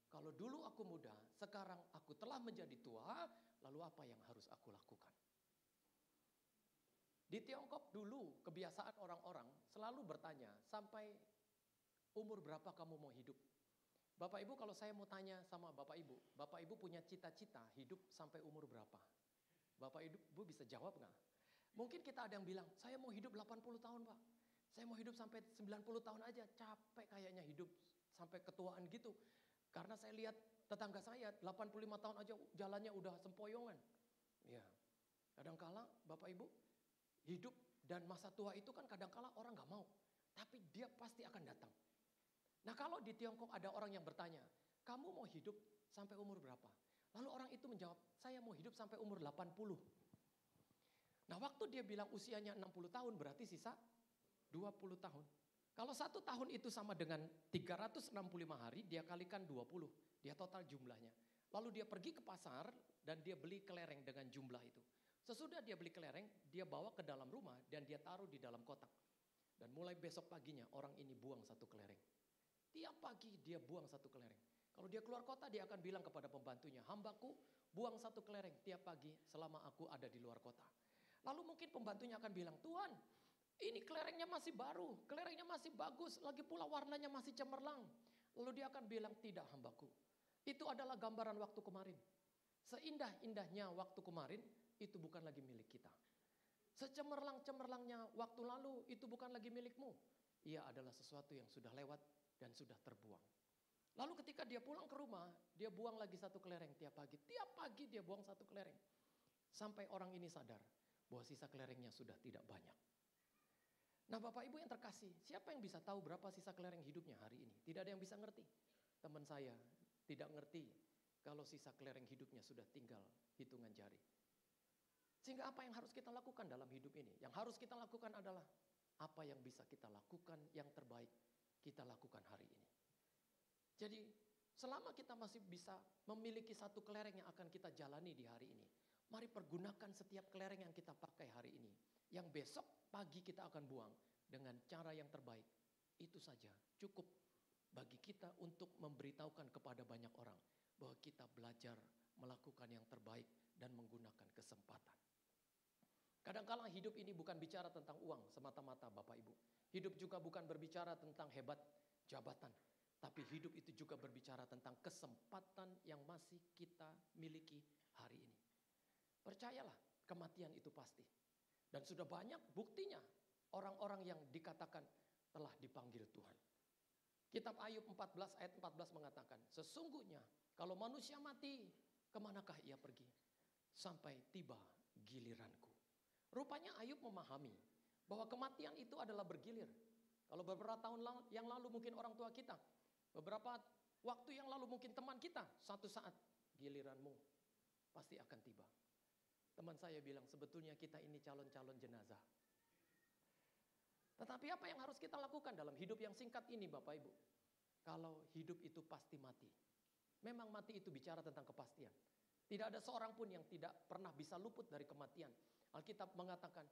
Kalau dulu aku muda, sekarang aku telah menjadi tua, lalu apa yang harus aku lakukan? Di Tiongkok dulu kebiasaan orang-orang selalu bertanya, sampai umur berapa kamu mau hidup? Bapak Ibu kalau saya mau tanya sama Bapak Ibu punya cita-cita hidup sampai umur berapa? Bapak Ibu bisa jawab nggak? Mungkin kita ada yang bilang, saya mau hidup 80 tahun Pak. Saya mau hidup sampai 90 tahun aja, capek kayaknya hidup sampai ketuaan gitu. Karena saya lihat tetangga saya 85 tahun aja jalannya udah sempoyongan. Ya, kadangkala Bapak Ibu, hidup dan masa tua itu kan kadangkala orang nggak mau. Tapi dia pasti akan datang. Nah kalau di Tiongkok ada orang yang bertanya, kamu mau hidup sampai umur berapa? Lalu orang itu menjawab, saya mau hidup sampai umur 80. Nah waktu dia bilang usianya 60 tahun berarti sisa 20 tahun. Kalau 1 tahun itu sama dengan 365 hari, dia kalikan 20. Dia total jumlahnya. Lalu dia pergi ke pasar dan dia beli kelereng dengan jumlah itu. Sesudah dia beli kelereng, dia bawa ke dalam rumah dan dia taruh di dalam kotak. Dan mulai besok paginya orang ini buang 1 kelereng. Tiap pagi dia buang 1 kelereng. Kalau dia keluar kota dia akan bilang kepada pembantunya, hambaku buang 1 kelereng tiap pagi selama aku ada di luar kota. Lalu mungkin pembantunya akan bilang, Tuhan ini kelerengnya masih baru, kelerengnya masih bagus, lagi pula warnanya masih cemerlang. Lalu dia akan bilang, tidak hambaku, itu adalah gambaran waktu kemarin. Seindah-indahnya waktu kemarin, itu bukan lagi milik kita. Secemerlang-cemerlangnya waktu lalu, itu bukan lagi milikmu. Ia adalah sesuatu yang sudah lewat dan sudah terbuang. Lalu ketika dia pulang ke rumah, dia buang lagi 1 kelereng tiap pagi. Tiap pagi dia buang 1 kelereng. Sampai orang ini sadar bahwa sisa kelerengnya sudah tidak banyak. Nah Bapak Ibu yang terkasih, siapa yang bisa tahu berapa sisa kelereng hidupnya hari ini? Tidak ada yang bisa ngerti. Teman saya tidak ngerti kalau sisa kelereng hidupnya sudah tinggal hitungan jari. Sehingga apa yang harus kita lakukan dalam hidup ini? Yang harus kita lakukan adalah apa yang bisa kita lakukan yang terbaik kita lakukan hari ini. Jadi selama kita masih bisa memiliki 1 kelereng yang akan kita jalani di hari ini, mari pergunakan setiap kelereng yang kita pakai hari ini. Yang besok pagi kita akan buang dengan cara yang terbaik. Itu saja cukup bagi kita untuk memberitahukan kepada banyak orang bahwa kita belajar melakukan yang terbaik dan menggunakan kesempatan. Kadang-kala hidup ini bukan bicara tentang uang semata-mata Bapak Ibu. Hidup juga bukan berbicara tentang hebat jabatan. Tapi hidup itu juga berbicara tentang kesempatan yang masih kita miliki hari ini. Percayalah, kematian itu pasti. Dan sudah banyak buktinya orang-orang yang dikatakan telah dipanggil Tuhan. Kitab Ayub 14 ayat 14 mengatakan, sesungguhnya kalau manusia mati, kemanakah ia pergi? Sampai tiba giliranku. Rupanya Ayub memahami bahwa kematian itu adalah bergilir. Kalau beberapa tahun yang lalu mungkin orang tua kita, beberapa waktu yang lalu mungkin teman kita, satu saat giliranmu pasti akan tiba. Teman saya bilang sebetulnya kita ini calon-calon jenazah. Tetapi apa yang harus kita lakukan dalam hidup yang singkat ini Bapak Ibu? Kalau hidup itu pasti mati. Memang mati itu bicara tentang kepastian. Tidak ada seorang pun yang tidak pernah bisa luput dari kematian. Alkitab mengatakan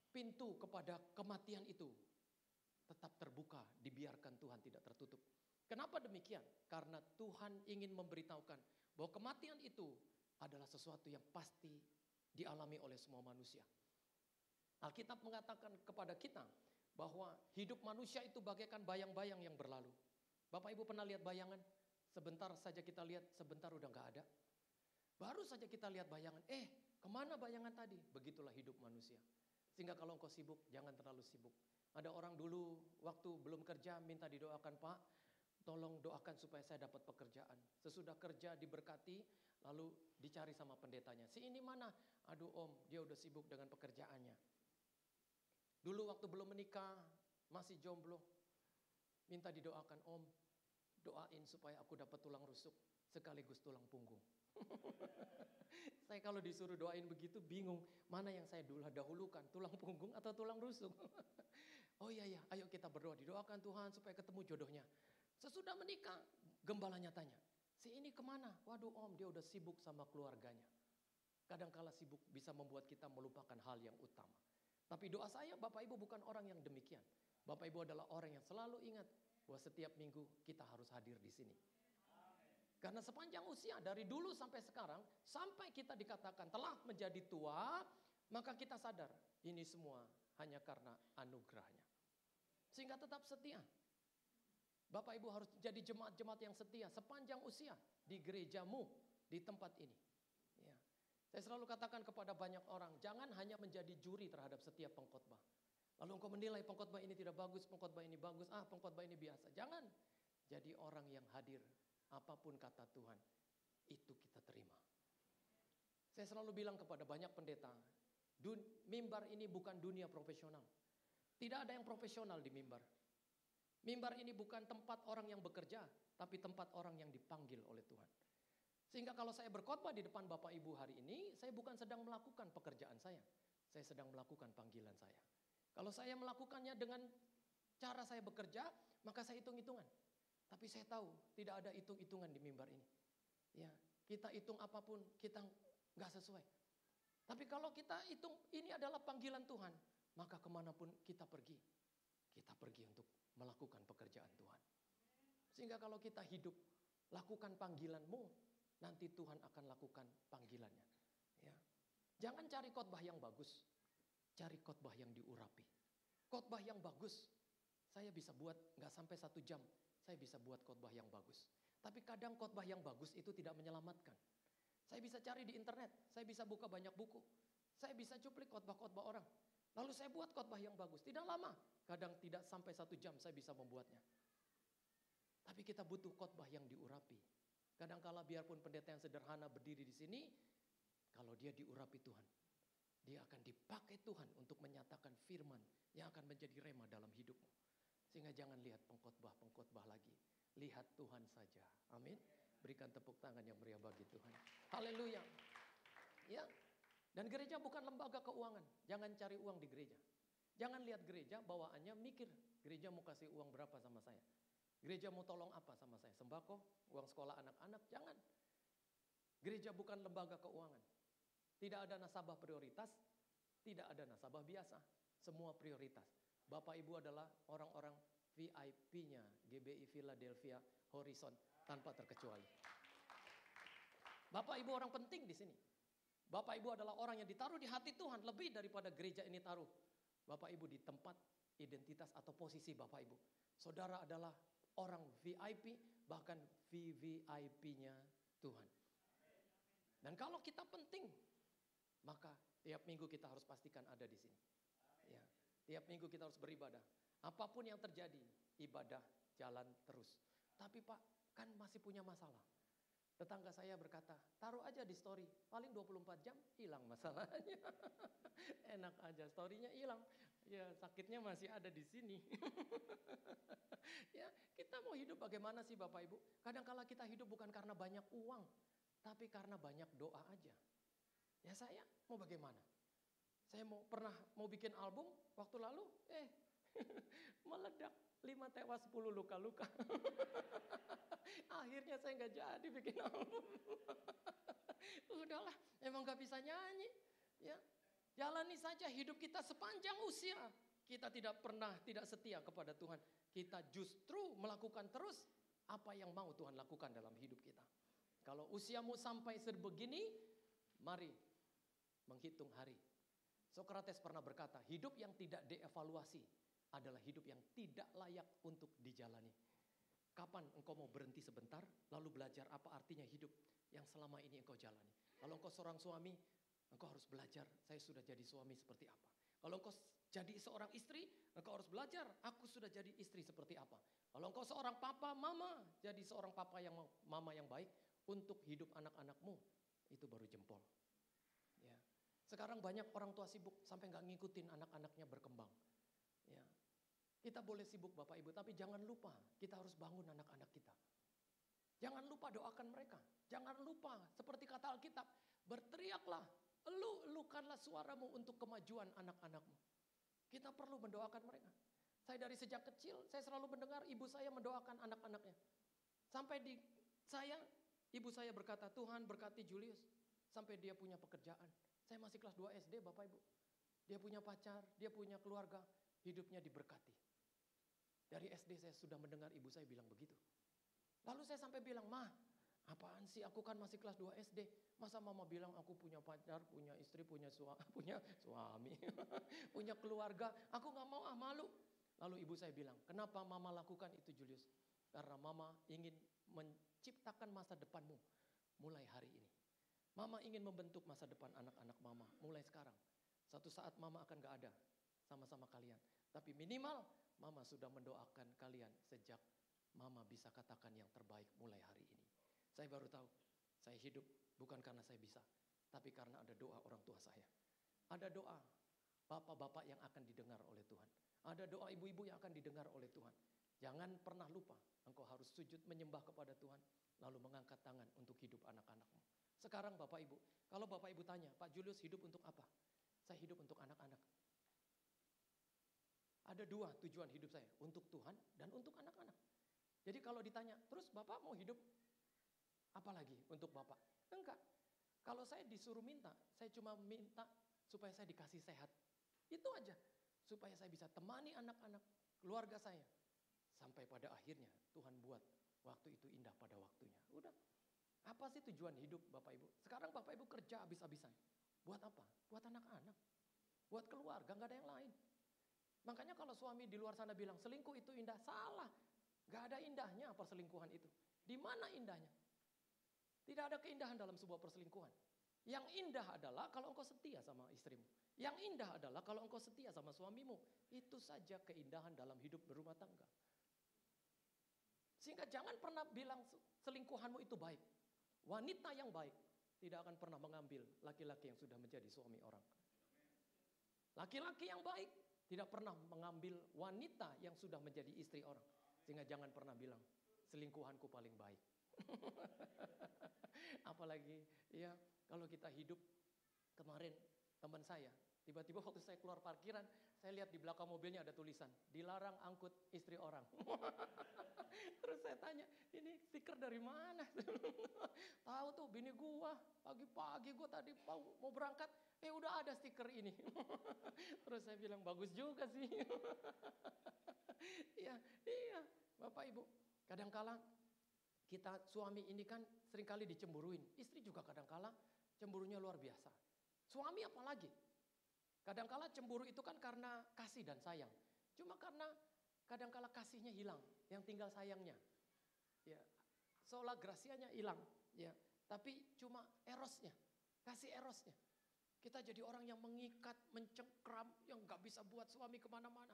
pintu kepada kematian itu tetap terbuka, dibiarkan Tuhan tidak tertutup. Kenapa demikian? Karena Tuhan ingin memberitahukan bahwa kematian itu adalah sesuatu yang pasti dialami oleh semua manusia. Alkitab mengatakan kepada kita bahwa hidup manusia itu bagaikan bayang-bayang yang berlalu. Bapak Ibu pernah lihat bayangan? Sebentar saja kita lihat, sebentar udah gak ada. Baru saja kita lihat bayangan, kemana bayangan tadi? Begitulah hidup manusia. Sehingga kalau engkau sibuk, jangan terlalu sibuk. Ada orang dulu waktu belum kerja minta didoakan, Pak, tolong doakan supaya saya dapat pekerjaan. Sesudah kerja diberkati, lalu dicari sama pendetanya. Si ini mana? Aduh om, dia udah sibuk dengan pekerjaannya. Dulu waktu belum menikah, masih jomblo, minta didoakan, om, doain supaya aku dapat tulang rusuk sekaligus tulang punggung. Saya kalau disuruh doain begitu bingung, mana yang saya dahulukan, tulang punggung atau tulang rusuk. Oh iya, ayo kita berdoa, didoakan Tuhan supaya ketemu jodohnya. Sesudah menikah, gembalanya tanya, si ini kemana? Waduh om, dia udah sibuk sama keluarganya. Kadangkala sibuk bisa membuat kita melupakan hal yang utama. Tapi doa saya, Bapak Ibu bukan orang yang demikian. Bapak Ibu adalah orang yang selalu ingat bahwa setiap minggu kita harus hadir di sini. Karena sepanjang usia dari dulu sampai sekarang, sampai kita dikatakan telah menjadi tua, maka kita sadar ini semua hanya karena anugerahnya. Sehingga tetap setia. Bapak Ibu harus jadi jemaat-jemaat yang setia sepanjang usia di gerejamu, di tempat ini. Ya. Saya selalu katakan kepada banyak orang, jangan hanya menjadi juri terhadap setiap pengkhotbah. Lalu engkau menilai pengkhotbah ini tidak bagus, pengkhotbah ini bagus, pengkhotbah ini biasa. Jangan jadi orang yang hadir. Apapun kata Tuhan, itu kita terima. Saya selalu bilang kepada banyak pendeta, mimbar ini bukan dunia profesional. Tidak ada yang profesional di mimbar. Mimbar ini bukan tempat orang yang bekerja, tapi tempat orang yang dipanggil oleh Tuhan. Sehingga kalau saya berkhotbah di depan Bapak Ibu hari ini, saya bukan sedang melakukan pekerjaan saya sedang melakukan panggilan saya. Kalau saya melakukannya dengan cara saya bekerja, maka saya hitung-hitungan. Tapi saya tahu tidak ada hitung-hitungan di mimbar ini. Ya, kita hitung apapun kita nggak sesuai. Tapi kalau kita hitung ini adalah panggilan Tuhan, maka kemanapun kita pergi untuk melakukan pekerjaan Tuhan. Sehingga kalau kita hidup, lakukan panggilanmu, nanti Tuhan akan lakukan panggilannya. Ya. Jangan cari khotbah yang bagus, cari khotbah yang diurapi. Khotbah yang bagus, saya bisa buat nggak sampai 1 jam, saya bisa buat khotbah yang bagus. Tapi kadang khotbah yang bagus itu tidak menyelamatkan. Saya bisa cari di internet, saya bisa buka banyak buku, saya bisa cuplik khotbah-khotbah orang. Lalu saya buat khotbah yang bagus, tidak lama, kadang tidak sampai 1 jam saya bisa membuatnya. Tapi kita butuh khotbah yang diurapi. Kadangkala biarpun pendeta yang sederhana berdiri di sini, kalau dia diurapi Tuhan, dia akan dipakai Tuhan untuk menyatakan firman yang akan menjadi rema dalam hidupmu. Sehingga jangan lihat pengkhotbah lagi. Lihat Tuhan saja. Amin. Berikan tepuk tangan yang meriah bagi Tuhan. Haleluya. Ya. Dan gereja bukan lembaga keuangan. Jangan cari uang di gereja. Jangan lihat gereja bawaannya mikir. Gereja mau kasih uang berapa sama saya. Gereja mau tolong apa sama saya. Sembako, uang sekolah anak-anak. Jangan. Gereja bukan lembaga keuangan. Tidak ada nasabah prioritas. Tidak ada nasabah biasa. Semua prioritas. Bapak Ibu adalah orang-orang VIP-nya GBI Philadelphia Horizon tanpa terkecuali. Bapak Ibu orang penting di sini. Bapak Ibu adalah orang yang ditaruh di hati Tuhan lebih daripada gereja ini taruh. Bapak Ibu di tempat identitas atau posisi Bapak Ibu. Saudara adalah orang VIP bahkan VVIP-nya Tuhan. Dan kalau kita penting, maka tiap minggu kita harus pastikan ada di sini. Ya, tiap minggu kita harus beribadah. Apapun yang terjadi, ibadah jalan terus. Tapi Pak, kan masih punya masalah. Tetangga saya berkata, taruh aja di story, paling 24 jam hilang masalahnya. Enak aja, storynya hilang. Ya, sakitnya masih ada di sini. Ya, kita mau hidup bagaimana sih Bapak Ibu? Kadang-kala kita hidup bukan karena banyak uang, tapi karena banyak doa aja. Ya saya mau bagaimana? Saya pernah mau bikin album waktu lalu, meledak, 5 tewas 10 luka-luka. Akhirnya saya nggak jadi bikin album. Udahlah, emang nggak bisa nyanyi. Ya, jalani saja hidup kita sepanjang usia. Kita tidak pernah tidak setia kepada Tuhan. Kita justru melakukan terus apa yang mau Tuhan lakukan dalam hidup kita. Kalau usiamu sampai sebegini, mari menghitung hari. Sokrates pernah berkata, hidup yang tidak dievaluasi adalah hidup yang tidak layak untuk dijalani. Kapan engkau mau berhenti sebentar, lalu belajar apa artinya hidup yang selama ini engkau jalani. Kalau engkau seorang suami, engkau harus belajar, saya sudah jadi suami seperti apa. Kalau engkau jadi seorang istri, engkau harus belajar, aku sudah jadi istri seperti apa. Kalau engkau seorang papa, mama, jadi seorang papa yang mama yang baik untuk hidup anak-anakmu, itu baru jempol. Ya. Sekarang banyak orang tua sibuk sampai nggak ngikutin anak-anaknya berkembang. Ya. Kita boleh sibuk Bapak Ibu, tapi jangan lupa kita harus bangun anak-anak kita. Jangan lupa doakan mereka. Jangan lupa seperti kata Alkitab, berteriaklah, elukanlah suaramu untuk kemajuan anak-anakmu. Kita perlu mendoakan mereka. Saya dari sejak kecil, saya selalu mendengar ibu saya mendoakan anak-anaknya. Sampai di saya, ibu saya berkata, Tuhan berkati Julius sampai dia punya pekerjaan. Saya masih kelas 2 SD Bapak Ibu. Dia punya pacar, dia punya keluarga, hidupnya diberkati. Dari SD saya sudah mendengar ibu saya bilang begitu. Lalu saya sampai bilang, "Ma, apaan sih, aku kan masih kelas 2 SD. Masa mama bilang aku punya pacar, punya istri, punya suami, punya keluarga. Aku gak mau, malu." Lalu ibu saya bilang, "Kenapa mama lakukan itu Julius? Karena mama ingin menciptakan masa depanmu mulai hari ini. Mama ingin membentuk masa depan anak-anak mama mulai sekarang. Satu saat mama akan gak ada sama-sama kalian. Tapi minimal mama sudah mendoakan kalian sejak mama bisa katakan yang terbaik mulai hari ini." Saya baru tahu, saya hidup bukan karena saya bisa, tapi karena ada doa orang tua saya. Ada doa bapak-bapak yang akan didengar oleh Tuhan. Ada doa ibu-ibu yang akan didengar oleh Tuhan. Jangan pernah lupa, engkau harus sujud menyembah kepada Tuhan, lalu mengangkat tangan untuk hidup anak-anakmu. Sekarang Bapak Ibu, kalau Bapak Ibu tanya, Pak Julius hidup untuk apa? Saya hidup untuk anak-anak. Ada dua tujuan hidup saya, untuk Tuhan dan untuk anak-anak. Jadi kalau ditanya, terus Bapak mau hidup apa lagi untuk Bapak? Enggak. Kalau saya disuruh minta, saya cuma minta supaya saya dikasih sehat. Itu aja. Supaya saya bisa temani anak-anak, keluarga saya. Sampai pada akhirnya Tuhan buat waktu itu indah pada waktunya. Udah. Apa sih tujuan hidup Bapak Ibu? Sekarang Bapak Ibu kerja habis-habisan. Buat apa? Buat anak-anak. Buat keluarga, gak ada yang lain. Makanya kalau suami di luar sana bilang selingkuh itu indah, salah. Gak ada indahnya perselingkuhan itu. Di mana indahnya? Tidak ada keindahan dalam sebuah perselingkuhan. Yang indah adalah kalau engkau setia sama istrimu. Yang indah adalah kalau engkau setia sama suamimu. Itu saja keindahan dalam hidup berumah tangga. Sehingga jangan pernah bilang selingkuhanmu itu baik. Wanita yang baik tidak akan pernah mengambil laki-laki yang sudah menjadi suami orang. Laki-laki yang baik tidak pernah mengambil wanita yang sudah menjadi istri orang. Sehingga jangan pernah bilang selingkuhanku paling baik. Apalagi ya kalau kita hidup, kemarin teman saya tiba-tiba waktu saya keluar parkiran, saya lihat di belakang mobilnya ada tulisan dilarang angkut istri orang. Terus saya tanya, ini stiker dari mana? Tahu tuh bini gua, pagi-pagi gua tadi mau berangkat, udah ada stiker ini. Terus saya bilang bagus juga sih. Iya, Bapak Ibu, kadangkala kita suami ini kan seringkali dicemburuin. Istri juga kadangkala cemburunya luar biasa. Suami apalagi. Kadangkala cemburu itu kan karena kasih dan sayang. Cuma karena kadangkala kasihnya hilang, yang tinggal sayangnya. Ya, seolah grasianya hilang, ya. Tapi cuma erosnya, kasih erosnya. Kita jadi orang yang mengikat, mencengkram, yang gak bisa buat suami kemana-mana.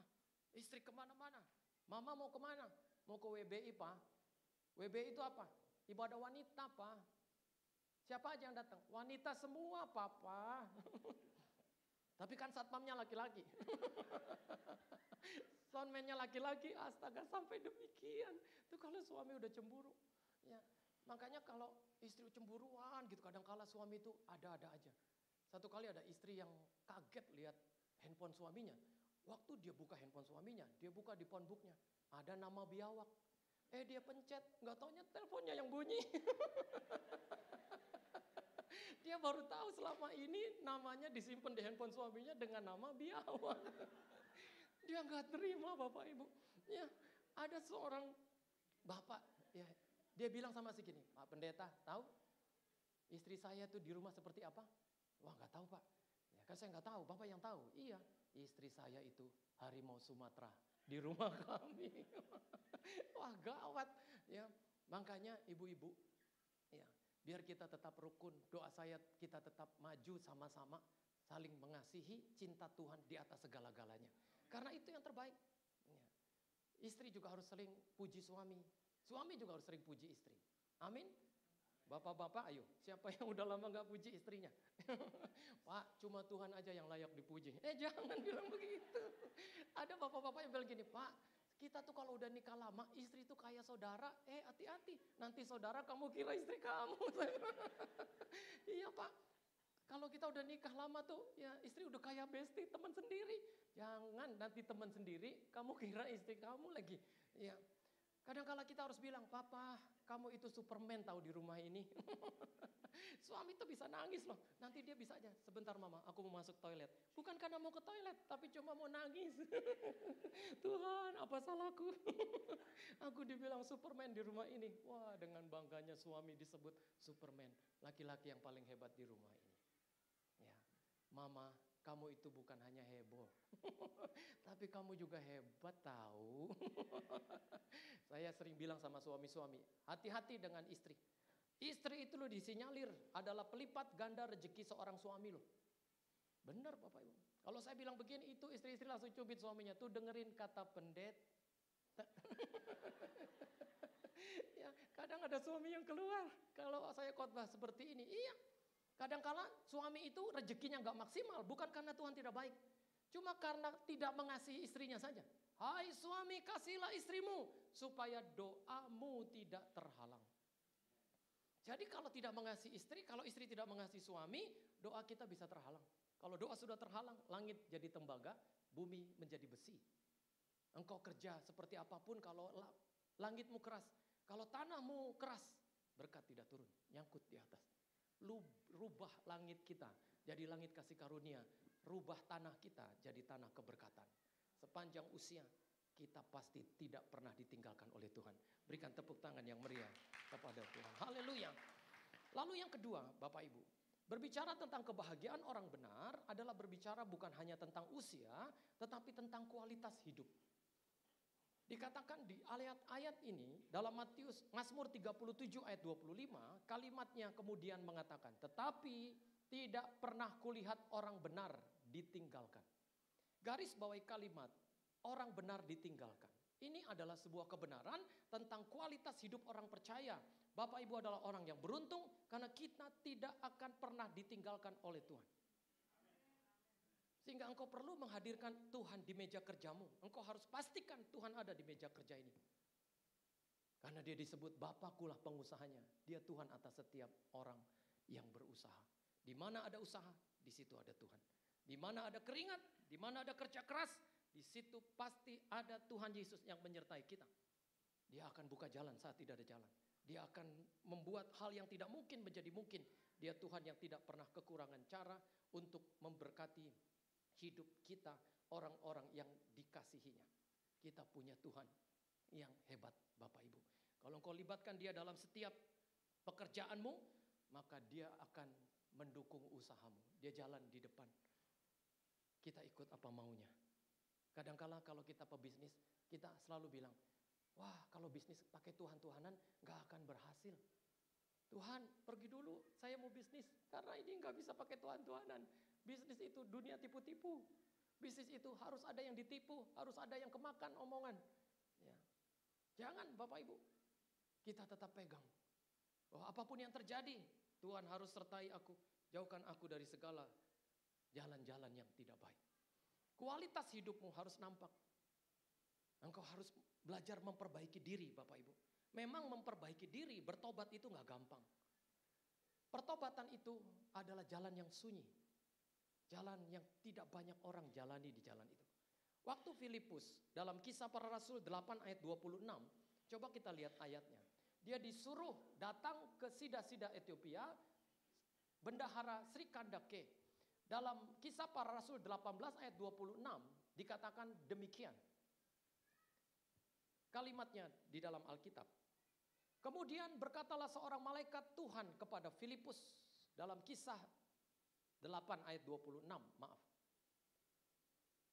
Istri kemana-mana. Mama mau kemana? Mau ke WBI, Pak. WBI itu apa? Ibadah wanita, Pak. Siapa aja yang datang? Wanita semua, Papa. Tapi kan satpamnya laki-laki. Soundman-nya laki-laki, astaga sampai demikian. Itu kalau suami udah cemburu. Ya, makanya kalau istri cemburuan gitu, kadang-kala suami itu ada-ada aja. Satu kali ada istri yang kaget lihat handphone suaminya. Waktu dia buka handphone suaminya, dia buka di phonebooknya, ada nama biawak. Dia pencet, nggak taunya teleponnya yang bunyi. Dia baru tahu selama ini namanya disimpan di handphone suaminya dengan nama biawak. Dia nggak terima Bapak Ibu. Ya, ada seorang bapak, ya, dia bilang sama si gini, Pak Pendeta, tahu istri saya tuh di rumah seperti apa? Wah nggak tahu Pak. Ya kan saya nggak tahu, Bapak yang tahu. Iya, istri saya itu harimau Sumatera di rumah kami. Wah gawat. Ya, makanya ibu-ibu, ya, biar kita tetap rukun. Doa saya kita tetap maju sama-sama, saling mengasihi, cinta Tuhan di atas segala-galanya. Karena itu yang terbaik. Ya. Istri juga harus sering puji suami. Suami juga harus sering puji istri. Amin. Bapak-bapak ayo, siapa yang udah lama gak puji istrinya? Pak, cuma Tuhan aja yang layak dipuji. Jangan bilang begitu. Ada bapak-bapak yang bilang gini, Pak, kita tuh kalau udah nikah lama, istri tuh kayak saudara. Hati-hati, nanti saudara kamu kira istri kamu. Iya Pak, kalau kita udah nikah lama tuh, ya istri udah kayak bestie, teman sendiri. Jangan nanti teman sendiri, kamu kira istri kamu lagi. Ya, kadang-kala kita harus bilang, Papa, kamu itu Superman tahu di rumah ini. Suami tuh bisa nangis loh. Nanti dia bisa aja, sebentar mama, aku mau masuk toilet. Bukan karena mau ke toilet, tapi cuma mau nangis. Tuhan, apa salahku? Aku dibilang Superman di rumah ini. Wah, dengan bangganya suami disebut Superman. Laki-laki yang paling hebat di rumah ini. Ya, mama, kamu itu bukan hanya heboh. Tapi kamu juga hebat tahu. Saya sering bilang sama suami-suami, hati-hati dengan istri. Istri itu loh disinyalir adalah pelipat ganda rezeki seorang suami loh. Benar Bapak Ibu. Kalau saya bilang begini, itu istri-istri langsung cubit suaminya. Tuh dengerin kata pendeta. Ya, kadang ada suami yang keluar. Kalau saya khotbah seperti ini, iya. Kadang-kala suami itu rezekinya gak maksimal. Bukan karena Tuhan tidak baik. Cuma karena tidak mengasihi istrinya saja. Hai suami, kasihilah istrimu supaya doamu tidak terhalang. Jadi kalau tidak mengasihi istri, kalau istri tidak mengasihi suami, doa kita bisa terhalang. Kalau doa sudah terhalang, langit jadi tembaga, bumi menjadi besi. Engkau kerja seperti apapun kalau langitmu keras, kalau tanahmu keras, berkat tidak turun, nyangkut di atas. Rubah langit kita jadi langit kasih karunia, rubah tanah kita jadi tanah keberkatan. Sepanjang usia kita pasti tidak pernah ditinggalkan oleh Tuhan. Berikan tepuk tangan yang meriah kepada Tuhan. Haleluya. Lalu yang kedua, Bapak Ibu, berbicara tentang kebahagiaan orang benar adalah berbicara bukan hanya tentang usia, tetapi tentang kualitas hidup. Dikatakan di ayat ini dalam Mazmur 37 ayat 25, kalimatnya kemudian mengatakan, tetapi tidak pernah kulihat orang benar ditinggalkan. Garis bawahi kalimat, orang benar ditinggalkan. Ini adalah sebuah kebenaran tentang kualitas hidup orang percaya. Bapak Ibu adalah orang yang beruntung karena kita tidak akan pernah ditinggalkan oleh Tuhan. Sehingga engkau perlu menghadirkan Tuhan di meja kerjamu. Engkau harus pastikan Tuhan ada di meja kerja ini. Karena dia disebut Bapakulah pengusahanya. Dia Tuhan atas setiap orang yang berusaha. Di mana ada usaha, di situ ada Tuhan. Di mana ada keringat, di mana ada kerja keras, di situ pasti ada Tuhan Yesus yang menyertai kita. Dia akan buka jalan saat tidak ada jalan. Dia akan membuat hal yang tidak mungkin menjadi mungkin. Dia Tuhan yang tidak pernah kekurangan cara untuk memberkati hidup kita, orang-orang yang dikasihinya. Kita punya Tuhan yang hebat, Bapak Ibu. Kalau engkau libatkan dia dalam setiap pekerjaanmu, maka dia akan mendukung usahamu. Dia jalan di depan. Kita ikut apa maunya. Kadangkala kalau kita pebisnis, kita selalu bilang, wah kalau bisnis pakai Tuhan-Tuhanan gak akan berhasil. Tuhan pergi dulu, saya mau bisnis. Karena ini gak bisa pakai Tuhan-Tuhanan. Bisnis itu dunia tipu-tipu. Bisnis itu harus ada yang ditipu, harus ada yang kemakan omongan. Ya. Jangan Bapak Ibu, kita tetap pegang. Bahwa apapun yang terjadi, Tuhan harus sertai aku. Jauhkan aku dari segala jalan-jalan yang tidak baik. Kualitas hidupmu harus nampak. Engkau harus belajar memperbaiki diri Bapak Ibu. Memang memperbaiki diri, bertobat itu gak gampang. Pertobatan itu adalah jalan yang sunyi. Jalan yang tidak banyak orang jalani di jalan itu. Waktu Filipus dalam Kisah Para Rasul 8 ayat 26, coba kita lihat ayatnya. Dia disuruh datang ke Sida-Sida Ethiopia, Bendahara Sri Kandake. Dalam Kisah Para Rasul 18 ayat 26 dikatakan demikian. Kalimatnya di dalam Alkitab. Kemudian berkatalah seorang malaikat Tuhan kepada Filipus dalam Kisah 8 ayat 26, maaf.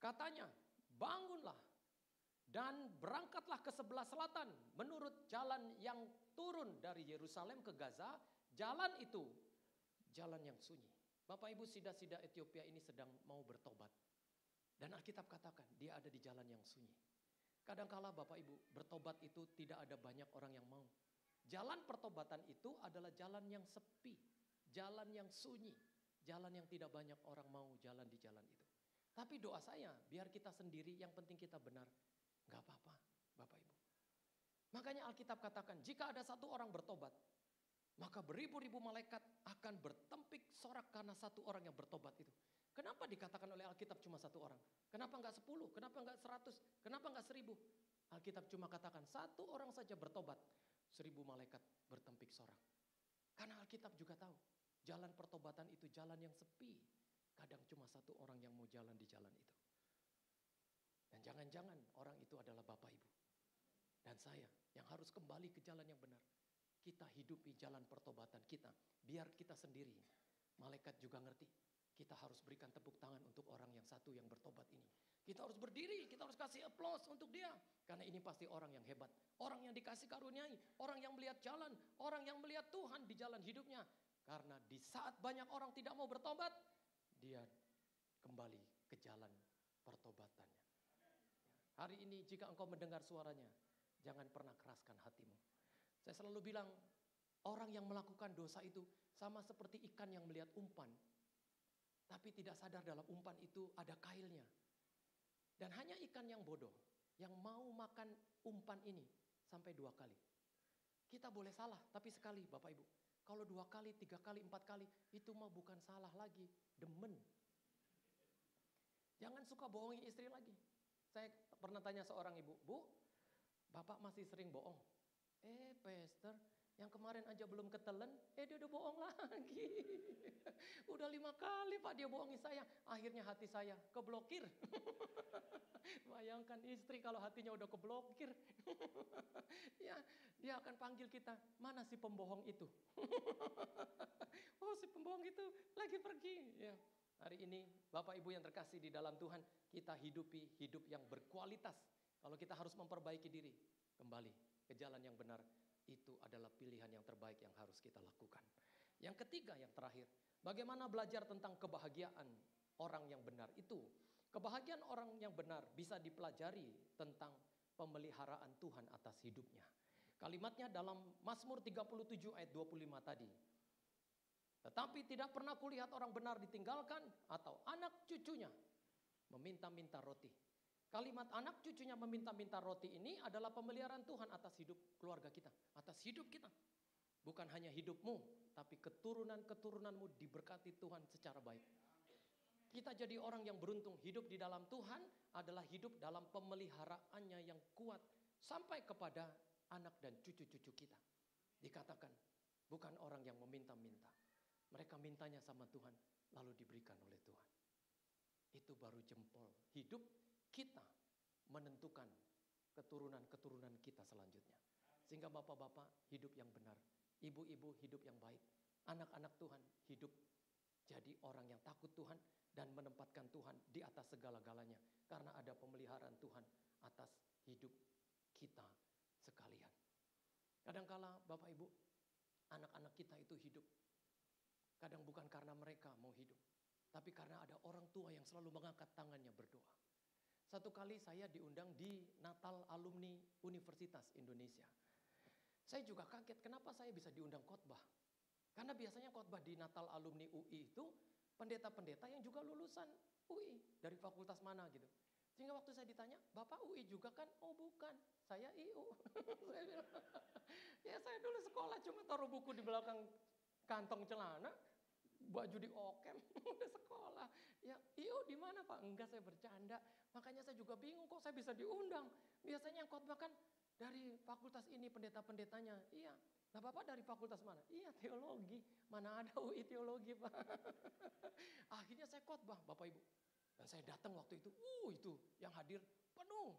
Katanya, bangunlah dan berangkatlah ke sebelah selatan menurut jalan yang turun dari Yerusalem ke Gaza. Jalan itu, jalan yang sunyi. Bapak Ibu, Sida-Sida Ethiopia ini sedang mau bertobat. Dan Alkitab katakan, dia ada di jalan yang sunyi. Kadangkala Bapak Ibu, bertobat itu tidak ada banyak orang yang mau. Jalan pertobatan itu adalah jalan yang sepi, jalan yang sunyi. Jalan yang tidak banyak orang mau jalan di jalan itu. Tapi doa saya, biar kita sendiri, yang penting kita benar. Gak apa-apa, Bapak Ibu. Makanya Alkitab katakan, jika ada satu orang bertobat, maka beribu-ribu malaikat akan bertempik sorak karena satu orang yang bertobat itu. Kenapa dikatakan oleh Alkitab cuma satu orang? Kenapa enggak 10? Kenapa enggak 100? Kenapa enggak 1000? Alkitab cuma katakan, satu orang saja bertobat, 1000 malaikat bertempik sorak. Karena Alkitab juga tahu, jalan pertobatan itu jalan yang sepi. Kadang cuma satu orang yang mau jalan di jalan itu. Dan jangan-jangan orang itu adalah Bapak Ibu. Dan saya yang harus kembali ke jalan yang benar. Kita hidupi jalan pertobatan kita. Biar kita sendiri, malaikat juga ngerti. Kita harus berikan tepuk tangan untuk orang yang satu yang bertobat ini. Kita harus berdiri, kita harus kasih aplaus untuk dia. Karena ini pasti orang yang hebat. Orang yang dikasih karuniai, orang yang melihat jalan, orang yang melihat Tuhan di jalan hidupnya. Karena di saat banyak orang tidak mau bertobat, dia kembali ke jalan pertobatannya. Hari ini jika engkau mendengar suaranya, jangan pernah keraskan hatimu. Saya selalu bilang, orang yang melakukan dosa itu sama seperti ikan yang melihat umpan. Tapi tidak sadar dalam umpan itu ada kailnya. Dan hanya ikan yang bodoh yang mau makan umpan ini sampai 2 kali. Kita boleh salah, tapi sekali Bapak Ibu. Kalau 2 kali, 3 kali, 4 kali, itu mah bukan salah lagi, demen. Jangan suka bohongi istri lagi. Saya pernah tanya seorang ibu, Bu, Bapak masih sering bohong. Pastor, yang kemarin aja belum ketelen, dia udah bohong lagi. Udah 5 kali Pak dia bohongi saya. Akhirnya hati saya keblokir. Bayangkan istri kalau hatinya udah keblokir. Ya, dia akan panggil kita, mana si pembohong itu? Oh, si pembohong itu lagi pergi. Ya, hari ini Bapak Ibu yang terkasih di dalam Tuhan, kita hidupi hidup yang berkualitas. Kalau kita harus memperbaiki diri, kembali ke jalan yang benar, itu adalah pilihan yang terbaik yang harus kita lakukan. Yang ketiga, yang terakhir, bagaimana belajar tentang kebahagiaan orang yang benar itu. Kebahagiaan orang yang benar bisa dipelajari tentang pemeliharaan Tuhan atas hidupnya. Kalimatnya dalam Mazmur 37 ayat 25 tadi. Tetapi tidak pernah kulihat orang benar ditinggalkan atau anak cucunya meminta-minta roti. Kalimat anak cucunya meminta-minta roti ini adalah pemeliharaan Tuhan atas hidup keluarga kita, atas hidup kita. Bukan hanya hidupmu, tapi keturunan-keturunanmu diberkati Tuhan secara baik. Kita jadi orang yang beruntung, hidup di dalam Tuhan adalah hidup dalam pemeliharaannya yang kuat sampai kepada anak dan cucu-cucu kita. Dikatakan bukan orang yang meminta-minta. Mereka mintanya sama Tuhan lalu diberikan oleh Tuhan. Itu baru jempol hidup kita menentukan keturunan-keturunan kita selanjutnya. Sehingga bapak-bapak hidup yang benar, ibu-ibu hidup yang baik, anak-anak Tuhan hidup jadi orang yang takut Tuhan dan menempatkan Tuhan di atas segala-galanya. Karena ada pemeliharaan Tuhan atas hidup kita sekalian. Kadangkala Bapak Ibu, anak-anak kita itu hidup. Kadang bukan karena mereka mau hidup, tapi karena ada orang tua yang selalu mengangkat tangannya berdoa. Satu kali saya diundang di Natal Alumni Universitas Indonesia. Saya juga kaget kenapa saya bisa diundang khotbah. Karena biasanya khotbah di Natal Alumni UI itu pendeta-pendeta yang juga lulusan UI dari fakultas mana gitu. Sehingga waktu saya ditanya, Bapak UI juga kan? Oh bukan, saya IU. Saya bilang, ya saya dulu sekolah cuma taruh buku di belakang kantong celana, baju di okem, udah sekolah. Ya IU di mana Pak? Enggak, saya bercanda. Makanya saya juga bingung kok saya bisa diundang. Biasanya yang khotbah kan dari fakultas ini pendeta-pendetanya. Iya. Nah Bapak dari fakultas mana? Iya teologi. Mana ada UI teologi Pak. Akhirnya saya khotbah Bapak Ibu. Dan saya datang waktu itu. Itu yang hadir penuh.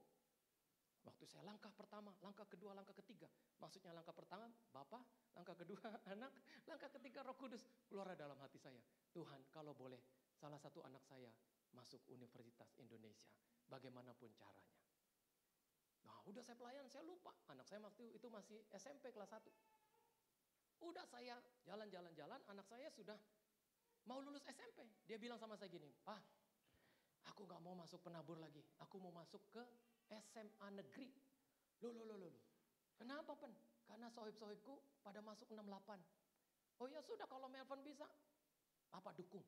Waktu saya langkah pertama, langkah kedua, langkah ketiga. Maksudnya langkah pertama Bapak, langkah kedua anak, langkah ketiga Roh Kudus. Keluar dalam hati saya. Tuhan kalau boleh salah satu anak saya masuk Universitas Indonesia. Bagaimanapun caranya. Nah udah saya pelayan, saya lupa. Anak saya waktu itu masih SMP kelas 1. Udah saya jalan-jalan, anak saya sudah mau lulus SMP. Dia bilang sama saya gini, Pak, aku gak mau masuk penabur lagi. Aku mau masuk ke SMA negeri. Loh. Kenapa Pen? Karena sohib-sohibku pada masuk 68. Oh ya sudah kalau Melvin bisa, Papa dukung.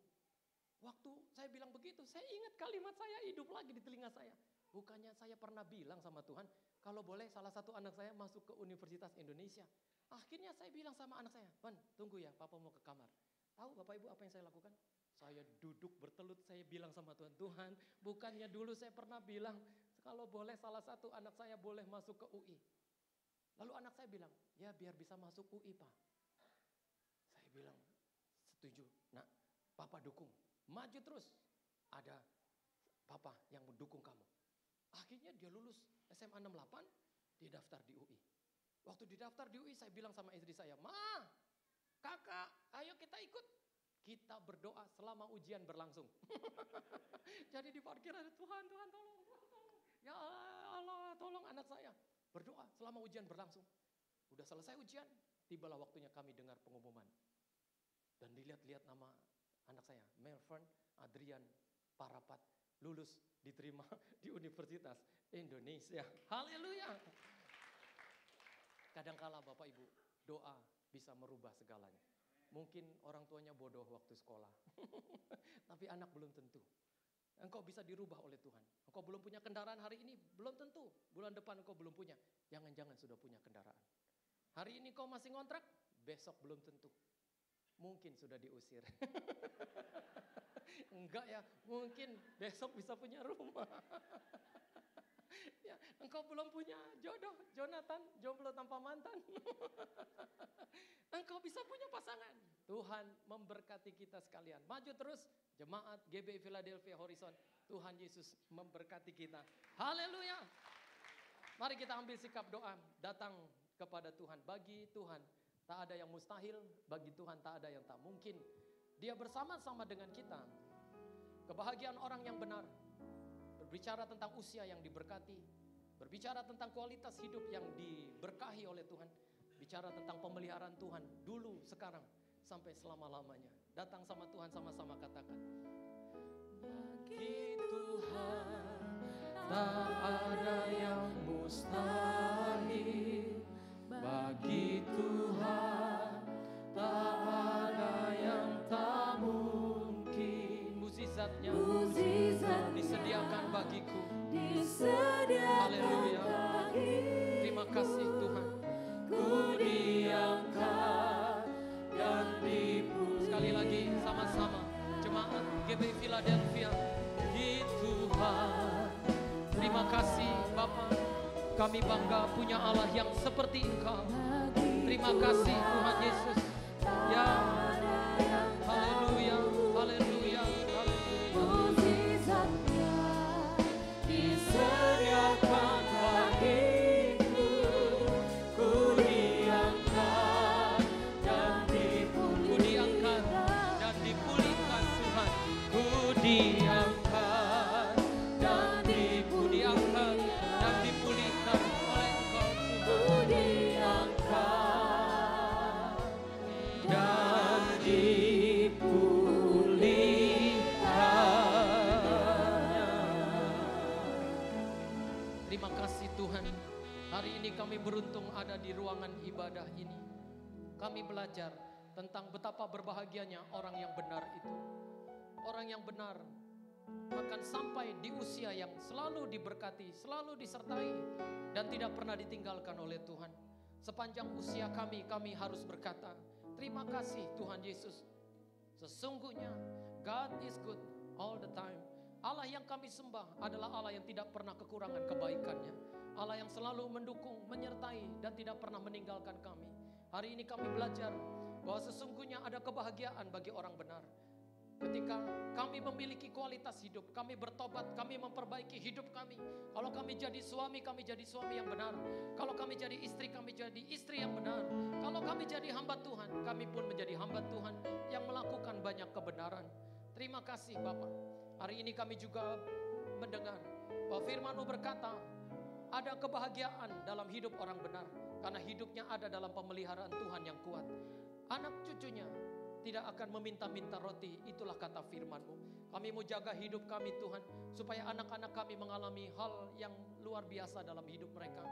Waktu saya bilang begitu, saya ingat kalimat saya hidup lagi di telinga saya. Bukannya saya pernah bilang sama Tuhan, kalau boleh salah satu anak saya masuk ke Universitas Indonesia. Akhirnya saya bilang sama anak saya, Pen, tunggu ya, Papa mau ke kamar. Tahu Bapak Ibu apa yang saya lakukan? Saya duduk bertelut, saya bilang sama Tuhan, Tuhan, bukannya dulu saya pernah bilang, kalau boleh salah satu anak saya boleh masuk ke UI. Lalu anak saya bilang, ya biar bisa masuk UI Pak. Saya bilang, setuju. Nah, Papa dukung. Maju terus. Ada Papa yang mendukung kamu. Akhirnya dia lulus SMA 68, dia daftar di UI. Waktu didaftar di UI saya bilang sama istri saya, Ma, kakak, ayo kita ikut. Kita berdoa selama ujian berlangsung. Jadi di parkiran, Tuhan tolong. Ya Allah, tolong anak saya. Berdoa selama ujian berlangsung. Udah selesai ujian, tibalah waktunya kami dengar pengumuman. Dan dilihat-lihat nama anak saya, Melvin Adrian Parapat, lulus diterima di Universitas Indonesia. Haleluya. Kadangkala Bapak Ibu, doa bisa merubah segalanya. Mungkin orang tuanya bodoh waktu sekolah, tapi anak belum tentu. Engkau bisa dirubah oleh Tuhan. Engkau belum punya kendaraan hari ini, belum tentu. Bulan depan engkau belum punya. Jangan-jangan sudah punya kendaraan. Hari ini kau masih ngontrak, besok belum tentu. Mungkin sudah diusir. Enggak ya, mungkin besok bisa punya rumah. Ya, engkau belum punya jodoh, Jonathan, jomblo tanpa mantan. Engkau bisa punya pasangan. Tuhan memberkati kita sekalian. Maju terus, jemaat GBI Philadelphia Horizon. Tuhan Yesus memberkati kita. Haleluya. Mari kita ambil sikap doa, datang kepada Tuhan. Bagi Tuhan tak ada yang mustahil, bagi Tuhan tak ada yang tak mungkin. Dia bersama-sama dengan kita. Kebahagiaan orang yang benar, berbicara tentang usia yang diberkati, berbicara tentang kualitas hidup yang diberkahi oleh Tuhan, bicara tentang pemeliharaan Tuhan dulu, sekarang, sampai selama-lamanya. Datang sama Tuhan, sama-sama katakan. Bagi Tuhan tak ada yang mustahil, bagi Tuhan tak ada yang tak mungkin. Mukjizatnya disediakan bagiku. Haleluya. Terima kasih Tuhan. Ku diangkat dan dipuji. Sekali lagi sama-sama jemaat GBI Philadelphia. Di Tuhan. Terima kasih Bapa. Kami bangga punya Allah yang seperti Engkau. Terima kasih Tuhan Yesus. Ya, haleluya, haleluya, haleluya. Disediakan bagiku, ku diangkat dan dipulihkan, dan dipulihkan Tuhan. Ku diangkat dan dipulihkan dan dipulihkan oleh Engkau Tuhan. Diangkat dan dipulihkan. Terima kasih Tuhan. Hari ini kami beruntung ada di ruangan ibadah ini. Kami belajar tentang betapa berbahagianya orang yang benar itu. Orang yang benar akan sampai di usia yang selalu diberkati, selalu disertai, dan tidak pernah ditinggalkan oleh Tuhan. Sepanjang usia kami harus berkata, terima kasih Tuhan Yesus. Sesungguhnya God is good all the time. Allah yang kami sembah adalah Allah yang tidak pernah kekurangan kebaikannya. Allah yang selalu mendukung, menyertai, dan tidak pernah meninggalkan kami. Hari ini kami belajar bahwa sesungguhnya ada kebahagiaan bagi orang benar. Ketika kami memiliki kualitas hidup, kami bertobat, kami memperbaiki hidup kami. Kalau kami jadi suami yang benar. Kalau kami jadi istri yang benar. Kalau kami jadi hamba Tuhan, kami pun menjadi hamba Tuhan yang melakukan banyak kebenaran. Terima kasih Bapak. Hari ini kami juga mendengar bahwa firman-Mu berkata, ada kebahagiaan dalam hidup orang benar, karena hidupnya ada dalam pemeliharaan Tuhan yang kuat. Anak cucunya tidak akan meminta-minta roti, itulah kata firman-Mu. Kami mau jaga hidup kami Tuhan, supaya anak-anak kami mengalami hal yang luar biasa dalam hidup mereka.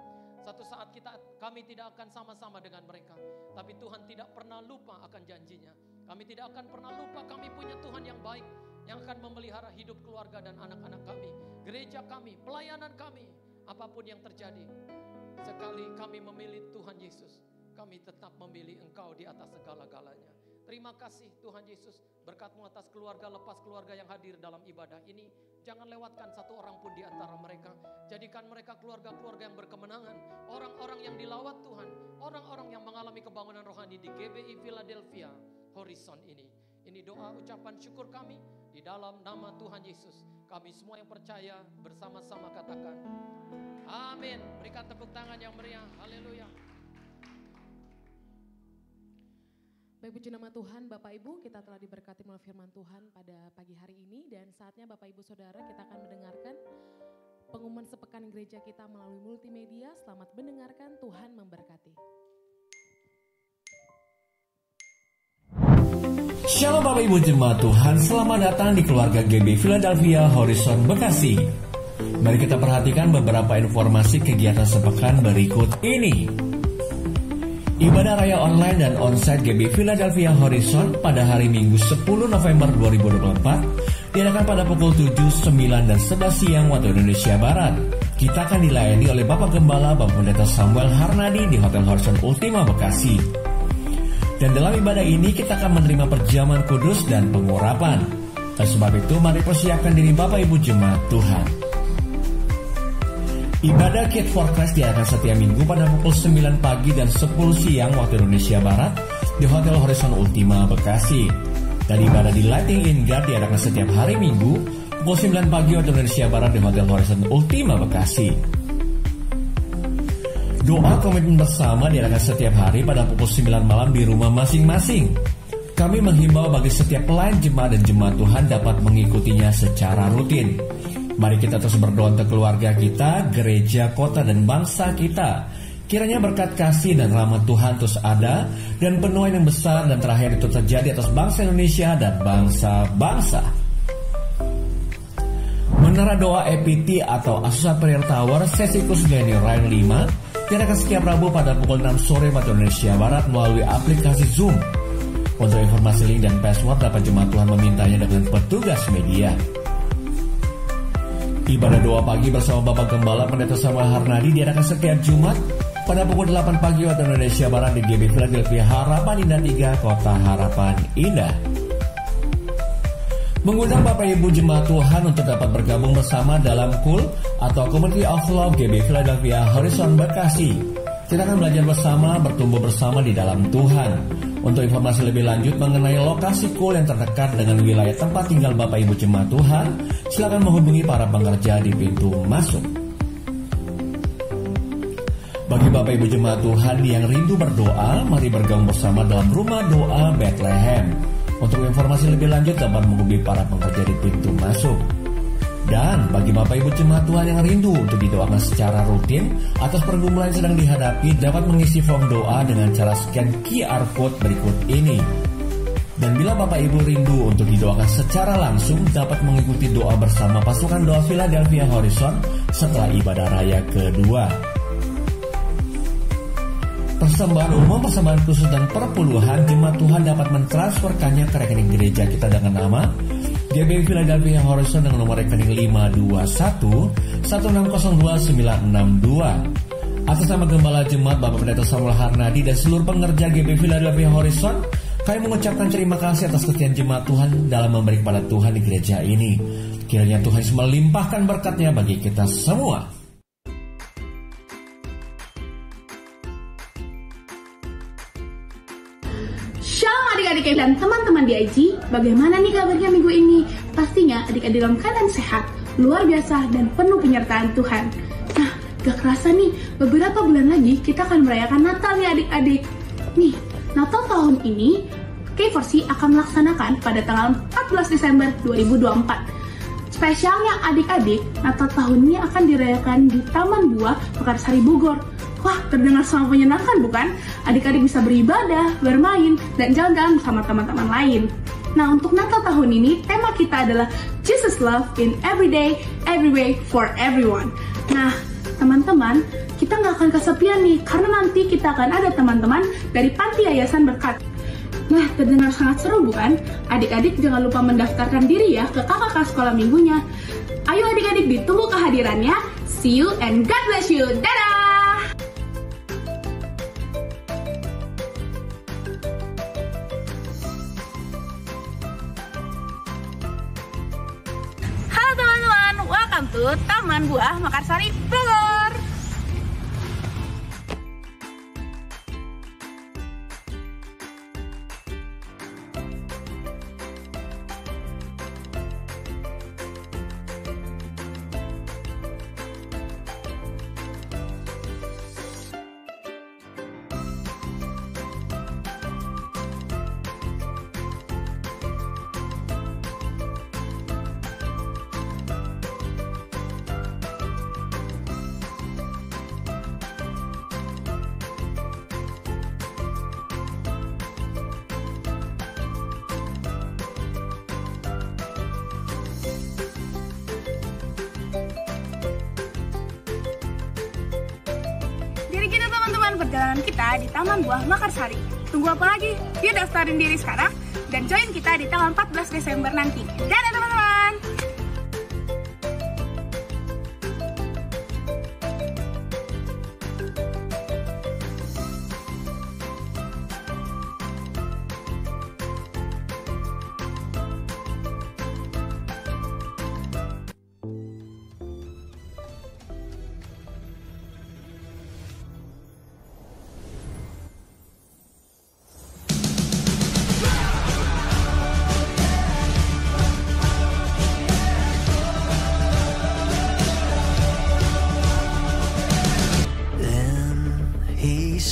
Satu saat kami tidak akan sama-sama dengan mereka, tapi Tuhan tidak pernah lupa akan janjinya. Kami tidak akan pernah lupa kami punya Tuhan yang baik, yang akan memelihara hidup keluarga dan anak-anak kami, gereja kami, pelayanan kami, apapun yang terjadi. Sekali kami memilih Tuhan Yesus, kami tetap memilih Engkau di atas segala-galanya. Terima kasih Tuhan Yesus, berkat-Mu atas keluarga lepas keluarga yang hadir dalam ibadah ini. Jangan lewatkan satu orang pun di antara mereka. Jadikan mereka keluarga-keluarga yang berkemenangan, orang-orang yang dilawat Tuhan, orang-orang yang mengalami kebangunan rohani di GBI Philadelphia Horizon ini. Ini doa ucapan syukur kami di dalam nama Tuhan Yesus. Kami semua yang percaya bersama-sama katakan amin. Berikan tepuk tangan yang meriah. Haleluya. Baik, puji nama Tuhan, Bapak Ibu, kita telah diberkati melalui firman Tuhan pada pagi hari ini. Dan saatnya Bapak Ibu Saudara, kita akan mendengarkan pengumuman sepekan gereja kita melalui multimedia. Selamat mendengarkan, Tuhan memberkati. Shalom Bapak Ibu jemaat Tuhan, selamat datang di keluarga GBI Philadelphia Horizon Bekasi. Mari kita perhatikan beberapa informasi kegiatan sepekan berikut ini. Ibadah Raya Online dan Onsite GBI Philadelphia Horizon pada hari Minggu 10 November 2024 diadakan pada pukul 7, 9, dan 11 siang waktu Indonesia Barat. Kita akan dilayani oleh Bapak Gembala Bapak Pendeta Samuel Harnadi di Hotel Horizon Ultima Bekasi. Dan dalam ibadah ini kita akan menerima perjamuan kudus dan pengurapan. Oleh sebab itu, mari persiapkan diri Bapak Ibu Jemaat Tuhan. Ibadah Kid for Christ diadakan setiap minggu pada pukul 9 pagi dan 10 siang waktu Indonesia Barat di Hotel Horizon Ultima Bekasi. Dan ibadah di Lighting in God diadakan setiap hari Minggu pukul 9 pagi waktu Indonesia Barat di Hotel Horizon Ultima Bekasi. Doa komitmen bersama diadakan setiap hari pada pukul 9 malam di rumah masing-masing. Kami menghimbau bagi setiap pelayan jemaat dan jemaat Tuhan dapat mengikutinya secara rutin. Mari kita terus berdoa untuk keluarga kita, gereja, kota, dan bangsa kita. Kiranya berkat kasih dan rahmat Tuhan terus ada, dan penuaian yang besar dan terakhir itu terjadi atas bangsa Indonesia dan bangsa-bangsa. Menara Doa EPT atau Asusah Prayer Tower sesi khusus Millennium Ryan 5 diadakan setiap Rabu pada pukul 6 sore waktu Indonesia Barat melalui aplikasi Zoom. Untuk informasi link dan password dapat jemaat Tuhan memintanya dengan petugas media. Ibadah doa pagi bersama Bapak Gembala Pendeta Samuel Harnadi diadakan setiap Jumat pada pukul 8 pagi waktu Indonesia Barat di GB Philadelphia Harapan Indah 3, Kota Harapan Indah. Mengundang Bapak Ibu Jemaat Tuhan untuk dapat bergabung bersama dalam KUL atau Community of Love GB Philadelphia Horizon Bekasi. Kita akan belajar bersama, bertumbuh bersama di dalam Tuhan. Untuk informasi lebih lanjut mengenai lokasi KUL yang terdekat dengan wilayah tempat tinggal Bapak Ibu Jemaat Tuhan, silakan menghubungi para pengerja di pintu masuk. Bagi Bapak Ibu Jemaat Tuhan yang rindu berdoa, mari bergabung bersama dalam Rumah Doa Bethlehem. Untuk informasi lebih lanjut dapat menghubungi para pengerja di pintu masuk. Dan bagi Bapak Ibu Jemaat Tuhan yang rindu untuk didoakan secara rutin atas pergumulan yang sedang dihadapi, dapat mengisi form doa dengan cara scan QR Code berikut ini. Dan bila Bapak Ibu rindu untuk didoakan secara langsung, dapat mengikuti doa bersama pasukan doa Philadelphia Horizon setelah ibadah raya kedua. Persembahan umum, persembahan khusus, dan perpuluhan jemaat Tuhan dapat mentransferkannya ke rekening gereja kita dengan nama GB Philadelphia Horizon dengan nomor rekening 521-1602962. Atas nama Gembala Jemaat Bapak Pendeta Samuel Harnadi dan seluruh pengerja GB Philadelphia Horizon, kami mengucapkan terima kasih atas kesetiaan jemaat Tuhan dalam memberi kepada Tuhan di gereja ini. Kiranya Tuhan Yesus melimpahkan berkat-Nya bagi kita semua. Shalom adik-adik dan teman-teman di IG, bagaimana nih kabarnya minggu ini? Pastinya adik-adik dalam keadaan sehat, luar biasa, dan penuh penyertaan Tuhan. Nah, gak kerasa nih, beberapa bulan lagi kita akan merayakan Natal nih adik-adik. Nih, Natal tahun ini, K4C akan melaksanakan pada tanggal 14 Desember 2024. Spesialnya adik-adik, Natal tahun ini akan dirayakan di Taman Buah Mekarsari Bogor. Wah, terdengar sangat menyenangkan bukan? Adik-adik bisa beribadah, bermain, dan jalan-jalan bersama teman-teman lain. Nah, untuk Natal tahun ini, tema kita adalah Jesus Love in Every Day, Every Way, for Everyone. Nah, teman-teman, kita nggak akan kesepian nih, karena nanti kita akan ada teman-teman dari Panti Yayasan Berkat. Nah, terdengar sangat seru bukan? Adik-adik jangan lupa mendaftarkan diri ya ke KKK sekolah minggunya. Ayo adik-adik, ditunggu kehadirannya. See you and God bless you. Dadah! Welcome to Taman Buah Mekarsari Bogor. Perjalanan kita di Taman Buah Mekarsari. Tunggu apa lagi? Yuk daftarin diri sekarang dan join kita di tanggal 14 Desember nanti. Dadah teman-teman!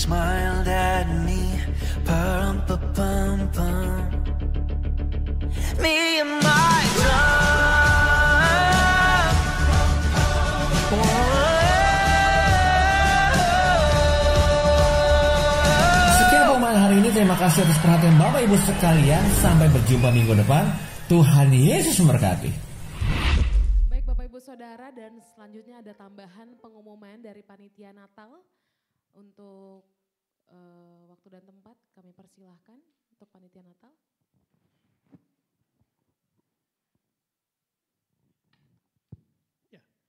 smiled at me. Pum pum pum pum. Me and my drum. Sekian pemain hari ini, terima kasih atas perhatian Bapak Ibu sekalian. Sampai berjumpa minggu depan. Tuhan Yesus memberkati. Baik Bapak Ibu Saudara, dan selanjutnya ada tambahan pengumuman dari Panitia Natal. Untuk waktu dan tempat kami persilahkan untuk Panitia Natal.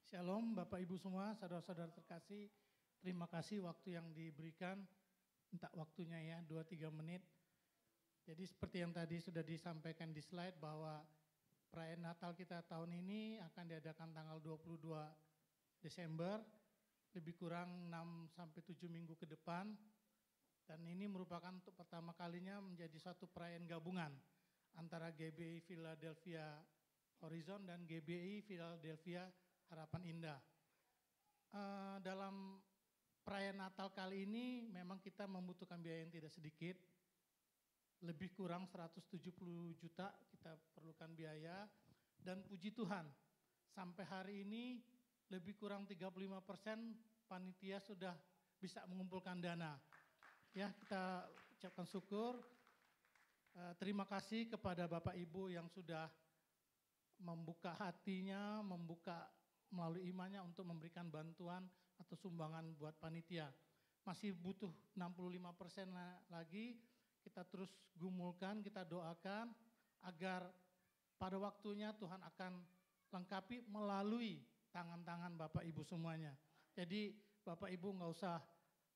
Shalom Bapak Ibu semua, saudara-saudara terkasih. Terima kasih waktu yang diberikan. Minta waktunya ya, 2-3 menit. Jadi seperti yang tadi sudah disampaikan di slide bahwa perayaan Natal kita tahun ini akan diadakan tanggal 22 Desember. Lebih kurang 6-7 minggu ke depan. Dan ini merupakan untuk pertama kalinya menjadi suatu perayaan gabungan antara GBI Philadelphia Horizon dan GBI Philadelphia Harapan Indah. Dalam perayaan Natal kali ini memang kita membutuhkan biaya yang tidak sedikit. Lebih kurang 170 juta kita perlukan biaya. Dan puji Tuhan, sampai hari ini lebih kurang 35% panitia sudah bisa mengumpulkan dana. Ya, kita ucapkan syukur. Terima kasih kepada Bapak Ibu yang sudah membuka hatinya, membuka melalui imannya untuk memberikan bantuan atau sumbangan buat panitia. Masih butuh 65% lagi, kita terus gumulkan, kita doakan agar pada waktunya Tuhan akan lengkapi melalui tangan-tangan Bapak Ibu semuanya. Jadi Bapak Ibu nggak usah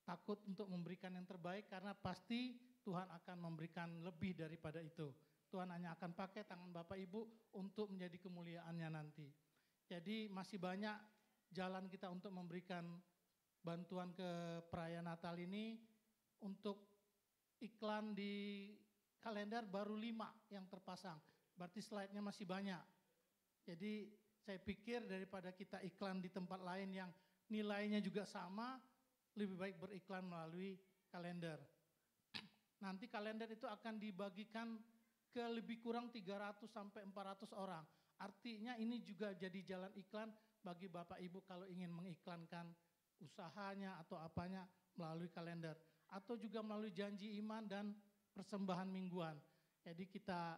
takut untuk memberikan yang terbaik, karena pasti Tuhan akan memberikan lebih daripada itu. Tuhan hanya akan pakai tangan Bapak Ibu untuk menjadi kemuliaannya nanti. Jadi masih banyak jalan kita untuk memberikan bantuan ke perayaan Natal ini. Untuk iklan di kalender baru 5 yang terpasang, berarti slide-nya masih banyak. Jadi saya pikir daripada kita iklan di tempat lain yang nilainya juga sama, lebih baik beriklan melalui kalender. Nanti kalender itu akan dibagikan ke lebih kurang 300 sampai 400 orang. Artinya ini juga jadi jalan iklan bagi Bapak Ibu kalau ingin mengiklankan usahanya atau apanya melalui kalender. Atau juga melalui janji iman dan persembahan mingguan. Jadi kita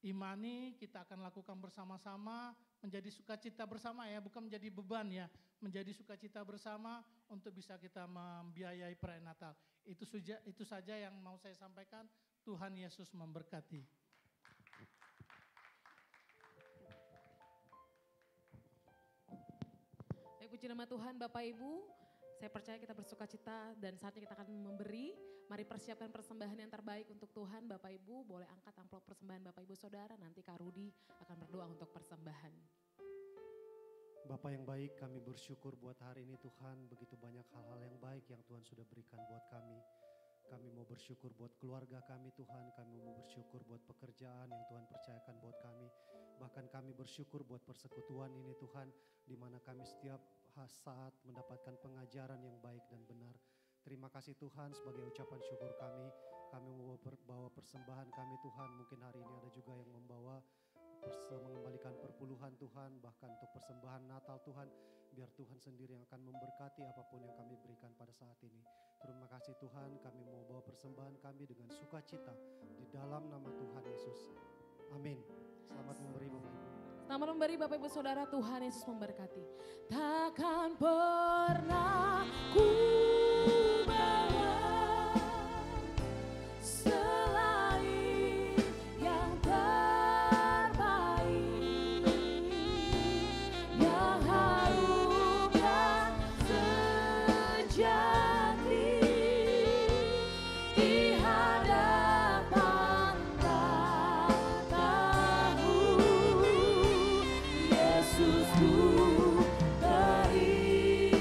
imani, kita akan lakukan bersama-sama, menjadi sukacita bersama ya, bukan menjadi beban ya. Menjadi sukacita bersama untuk bisa kita membiayai perayaan Natal. Itu saja yang mau saya sampaikan. Tuhan Yesus memberkati. Puji nama Tuhan Bapak Ibu, saya percaya kita bersukacita dan saatnya kita akan memberi. Mari persiapkan persembahan yang terbaik untuk Tuhan. Bapak Ibu boleh angkat amplop persembahan Bapak Ibu Saudara, nanti Kak Rudi akan berdoa untuk persembahan. Bapak yang baik, kami bersyukur buat hari ini Tuhan, begitu banyak hal-hal yang baik yang Tuhan sudah berikan buat kami. Kami mau bersyukur buat keluarga kami Tuhan, kami mau bersyukur buat pekerjaan yang Tuhan percayakan buat kami. Bahkan kami bersyukur buat persekutuan ini Tuhan, di mana kami setiap saat mendapatkan pengajaran yang baik dan benar. Terima kasih Tuhan, sebagai ucapan syukur kami mau bawa persembahan kami Tuhan. Mungkin hari ini ada juga yang membawa mengembalikan perpuluhan Tuhan, bahkan untuk persembahan Natal Tuhan, biar Tuhan sendiri yang akan memberkati apapun yang kami berikan pada saat ini. Terima kasih Tuhan, kami mau bawa persembahan kami dengan sukacita di dalam nama Tuhan Yesus. Amin. Selamat memberi Bapak Ibu. Selamat memberi Bapak Ibu Saudara, Tuhan Yesus memberkati. Takkan pernah ku bawa selain yang terbaik, yang harum dan sejati di hadapan Yesusku terikat.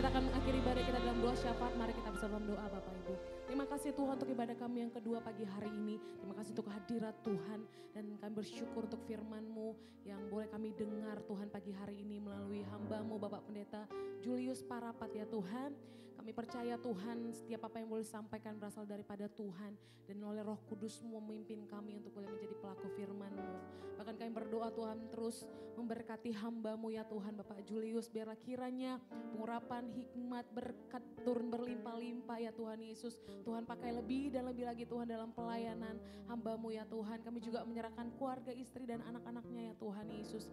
kita akan mengakhiri ibadah kita dalam doa syafaat. Mari kita bersama doa Bapak Ibu. Terima kasih Tuhan untuk ibadah kami yang kedua pagi hari ini. Terima kasih untuk kehadirat Tuhan. Dan kami bersyukur untuk firman-Mu yang boleh kami dengar Tuhan pagi hari ini melalui hamba-Mu Bapak Pendeta Julius Parapat ya Tuhan. Kami percaya Tuhan setiap apa yang boleh disampaikan berasal daripada Tuhan. Dan oleh Roh Kudus-Mu memimpin kami untuk boleh menjadi pelaku firman-Mu. Bahkan kami berdoa Tuhan terus memberkati hamba-Mu ya Tuhan Bapak Julius. Biarlah kiranya pengurapan hikmat berkat turun berlimpah-limpah ya Tuhan Yesus. Tuhan pakai lebih dan lebih lagi Tuhan dalam pelayanan hamba-Mu ya Tuhan. Kami juga menyerahkan keluarga, istri dan anak-anaknya ya Tuhan Yesus.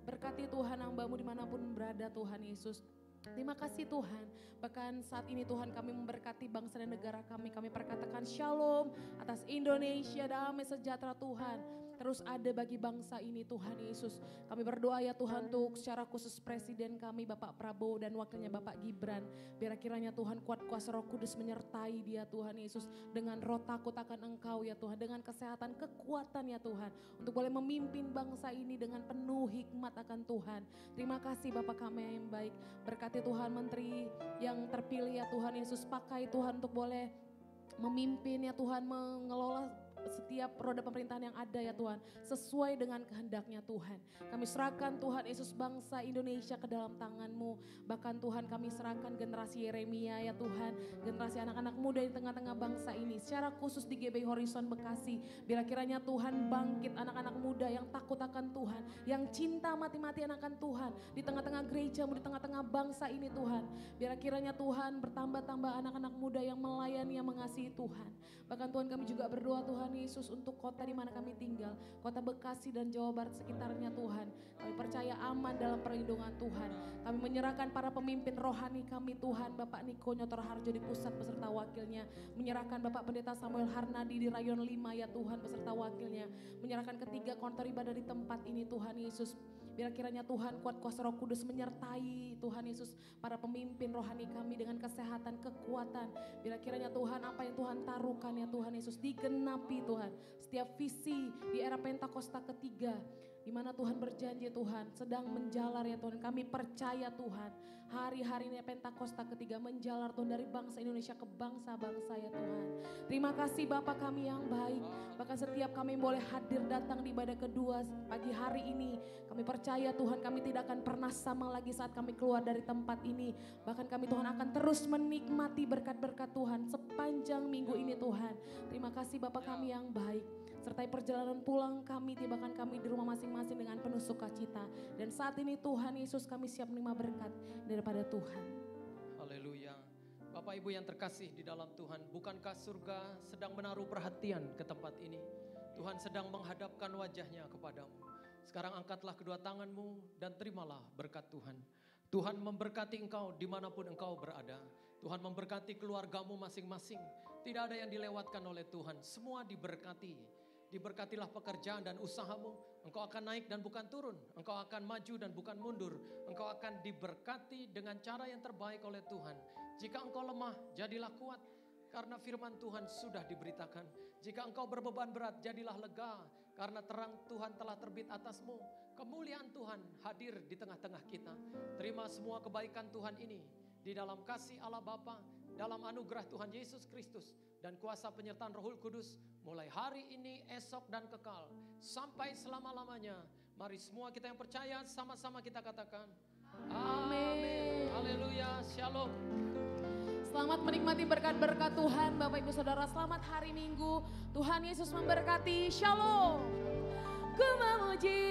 Berkati Tuhan hamba-Mu dimanapun berada Tuhan Yesus. Terima kasih Tuhan, bahkan saat ini Tuhan kami memberkati bangsa dan negara kami. Kami perkatakan shalom atas Indonesia, damai sejahtera Tuhan. Terus ada bagi bangsa ini Tuhan Yesus. Kami berdoa ya Tuhan untuk secara khusus Presiden kami Bapak Prabowo dan wakilnya Bapak Gibran. Biar kiranya Tuhan kuat kuasa Roh Kudus menyertai dia Tuhan Yesus. Dengan roh takut akan Engkau ya Tuhan. Dengan kesehatan, kekuatan ya Tuhan. Untuk boleh memimpin bangsa ini dengan penuh hikmat akan Tuhan. Terima kasih Bapak kami yang baik. Berkati Tuhan Menteri yang terpilih ya Tuhan Yesus. Pakai Tuhan untuk boleh memimpin ya Tuhan, mengelola setiap roda pemerintahan yang ada ya Tuhan, sesuai dengan kehendaknya Tuhan. Kami serahkan Tuhan Yesus bangsa Indonesia ke dalam tangan-Mu. Bahkan Tuhan kami serahkan generasi Yeremia ya Tuhan, generasi anak-anak muda di tengah-tengah bangsa ini. Secara khusus di GBI Horizon Bekasi, biar kiranya Tuhan bangkit anak-anak muda yang takut akan Tuhan, yang cinta mati-matian akan Tuhan. Di tengah-tengah gereja-Mu, di tengah-tengah bangsa ini Tuhan. Biar kiranya Tuhan bertambah-tambah anak-anak muda yang melayani, yang mengasihi Tuhan. Bahkan Tuhan kami juga berdoa Tuhan Yesus untuk kota di mana kami tinggal, kota Bekasi dan Jawa Barat sekitarnya Tuhan. Kami percaya aman dalam perlindungan Tuhan. Kami menyerahkan para pemimpin rohani kami Tuhan, Bapak Niko Nyotor Harjo di pusat beserta wakilnya. Menyerahkan Bapak Pendeta Samuel Harnadi di Rayon 5 ya Tuhan beserta wakilnya. Menyerahkan ketiga kontor ibadah di tempat ini Tuhan Yesus. Biar kiranya Tuhan kuat kuasa Roh Kudus menyertai Tuhan Yesus para pemimpin rohani kami dengan kesehatan, kekuatan. Biar kiranya Tuhan apa yang Tuhan taruhkan ya Tuhan Yesus digenapi Tuhan. Setiap visi di era Pentakosta ketiga di mana Tuhan berjanji Tuhan sedang menjalar ya Tuhan. Kami percaya Tuhan hari-hari ini Pentakosta ketiga menjalar Tuhan dari bangsa Indonesia ke bangsa-bangsa ya Tuhan. Terima kasih Bapa kami yang baik. Bahkan setiap kami boleh hadir datang di ibadah kedua pagi hari ini. Kami percaya Tuhan kami tidak akan pernah sama lagi saat kami keluar dari tempat ini. Bahkan kami Tuhan akan terus menikmati berkat-berkat Tuhan sepanjang minggu ini Tuhan. Terima kasih Bapa kami yang baik. Sertai perjalanan pulang kami, tibakan kami di rumah masing-masing dengan penuh sukacita. Dan saat ini Tuhan Yesus kami siap menerima berkat daripada Tuhan. Haleluya. Bapak Ibu yang terkasih di dalam Tuhan, bukankah surga sedang menaruh perhatian ke tempat ini? Tuhan sedang menghadapkan wajahnya kepadamu. Sekarang angkatlah kedua tanganmu dan terimalah berkat Tuhan. Tuhan memberkati engkau dimanapun engkau berada. Tuhan memberkati keluargamu masing-masing. Tidak ada yang dilewatkan oleh Tuhan, semua diberkati. Diberkatilah pekerjaan dan usahamu. Engkau akan naik dan bukan turun. Engkau akan maju dan bukan mundur. Engkau akan diberkati dengan cara yang terbaik oleh Tuhan. Jika engkau lemah, jadilah kuat. Karena firman Tuhan sudah diberitakan. Jika engkau berbeban berat, jadilah lega. Karena terang Tuhan telah terbit atasmu. Kemuliaan Tuhan hadir di tengah-tengah kita. Terima semua kebaikan Tuhan ini. Di dalam kasih Allah Bapa, dalam anugerah Tuhan Yesus Kristus. Dan kuasa penyertaan Roh Kudus mulai hari ini, esok dan kekal sampai selama-lamanya. Mari semua kita yang percaya sama-sama kita katakan amin. Haleluya, shalom. Selamat menikmati berkat-berkat Tuhan Bapak Ibu Saudara. Selamat hari Minggu. Tuhan Yesus memberkati. Shalom. Ku memuji,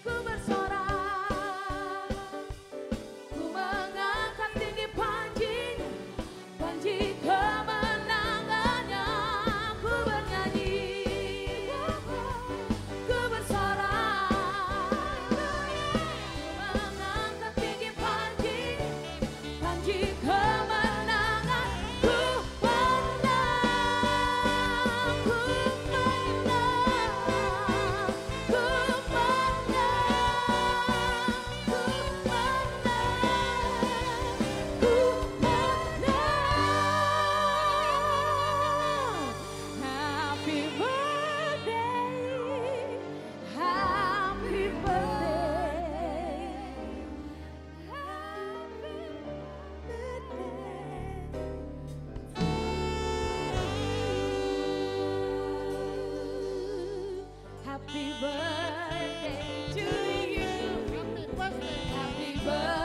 ku bersorak, ku mengangkat tinggi panji kemenangannya. Ku bernyanyi, ku bersorak, ku mengangkat tinggi panji kemenangan. Ku menang, ku menang, ku Ber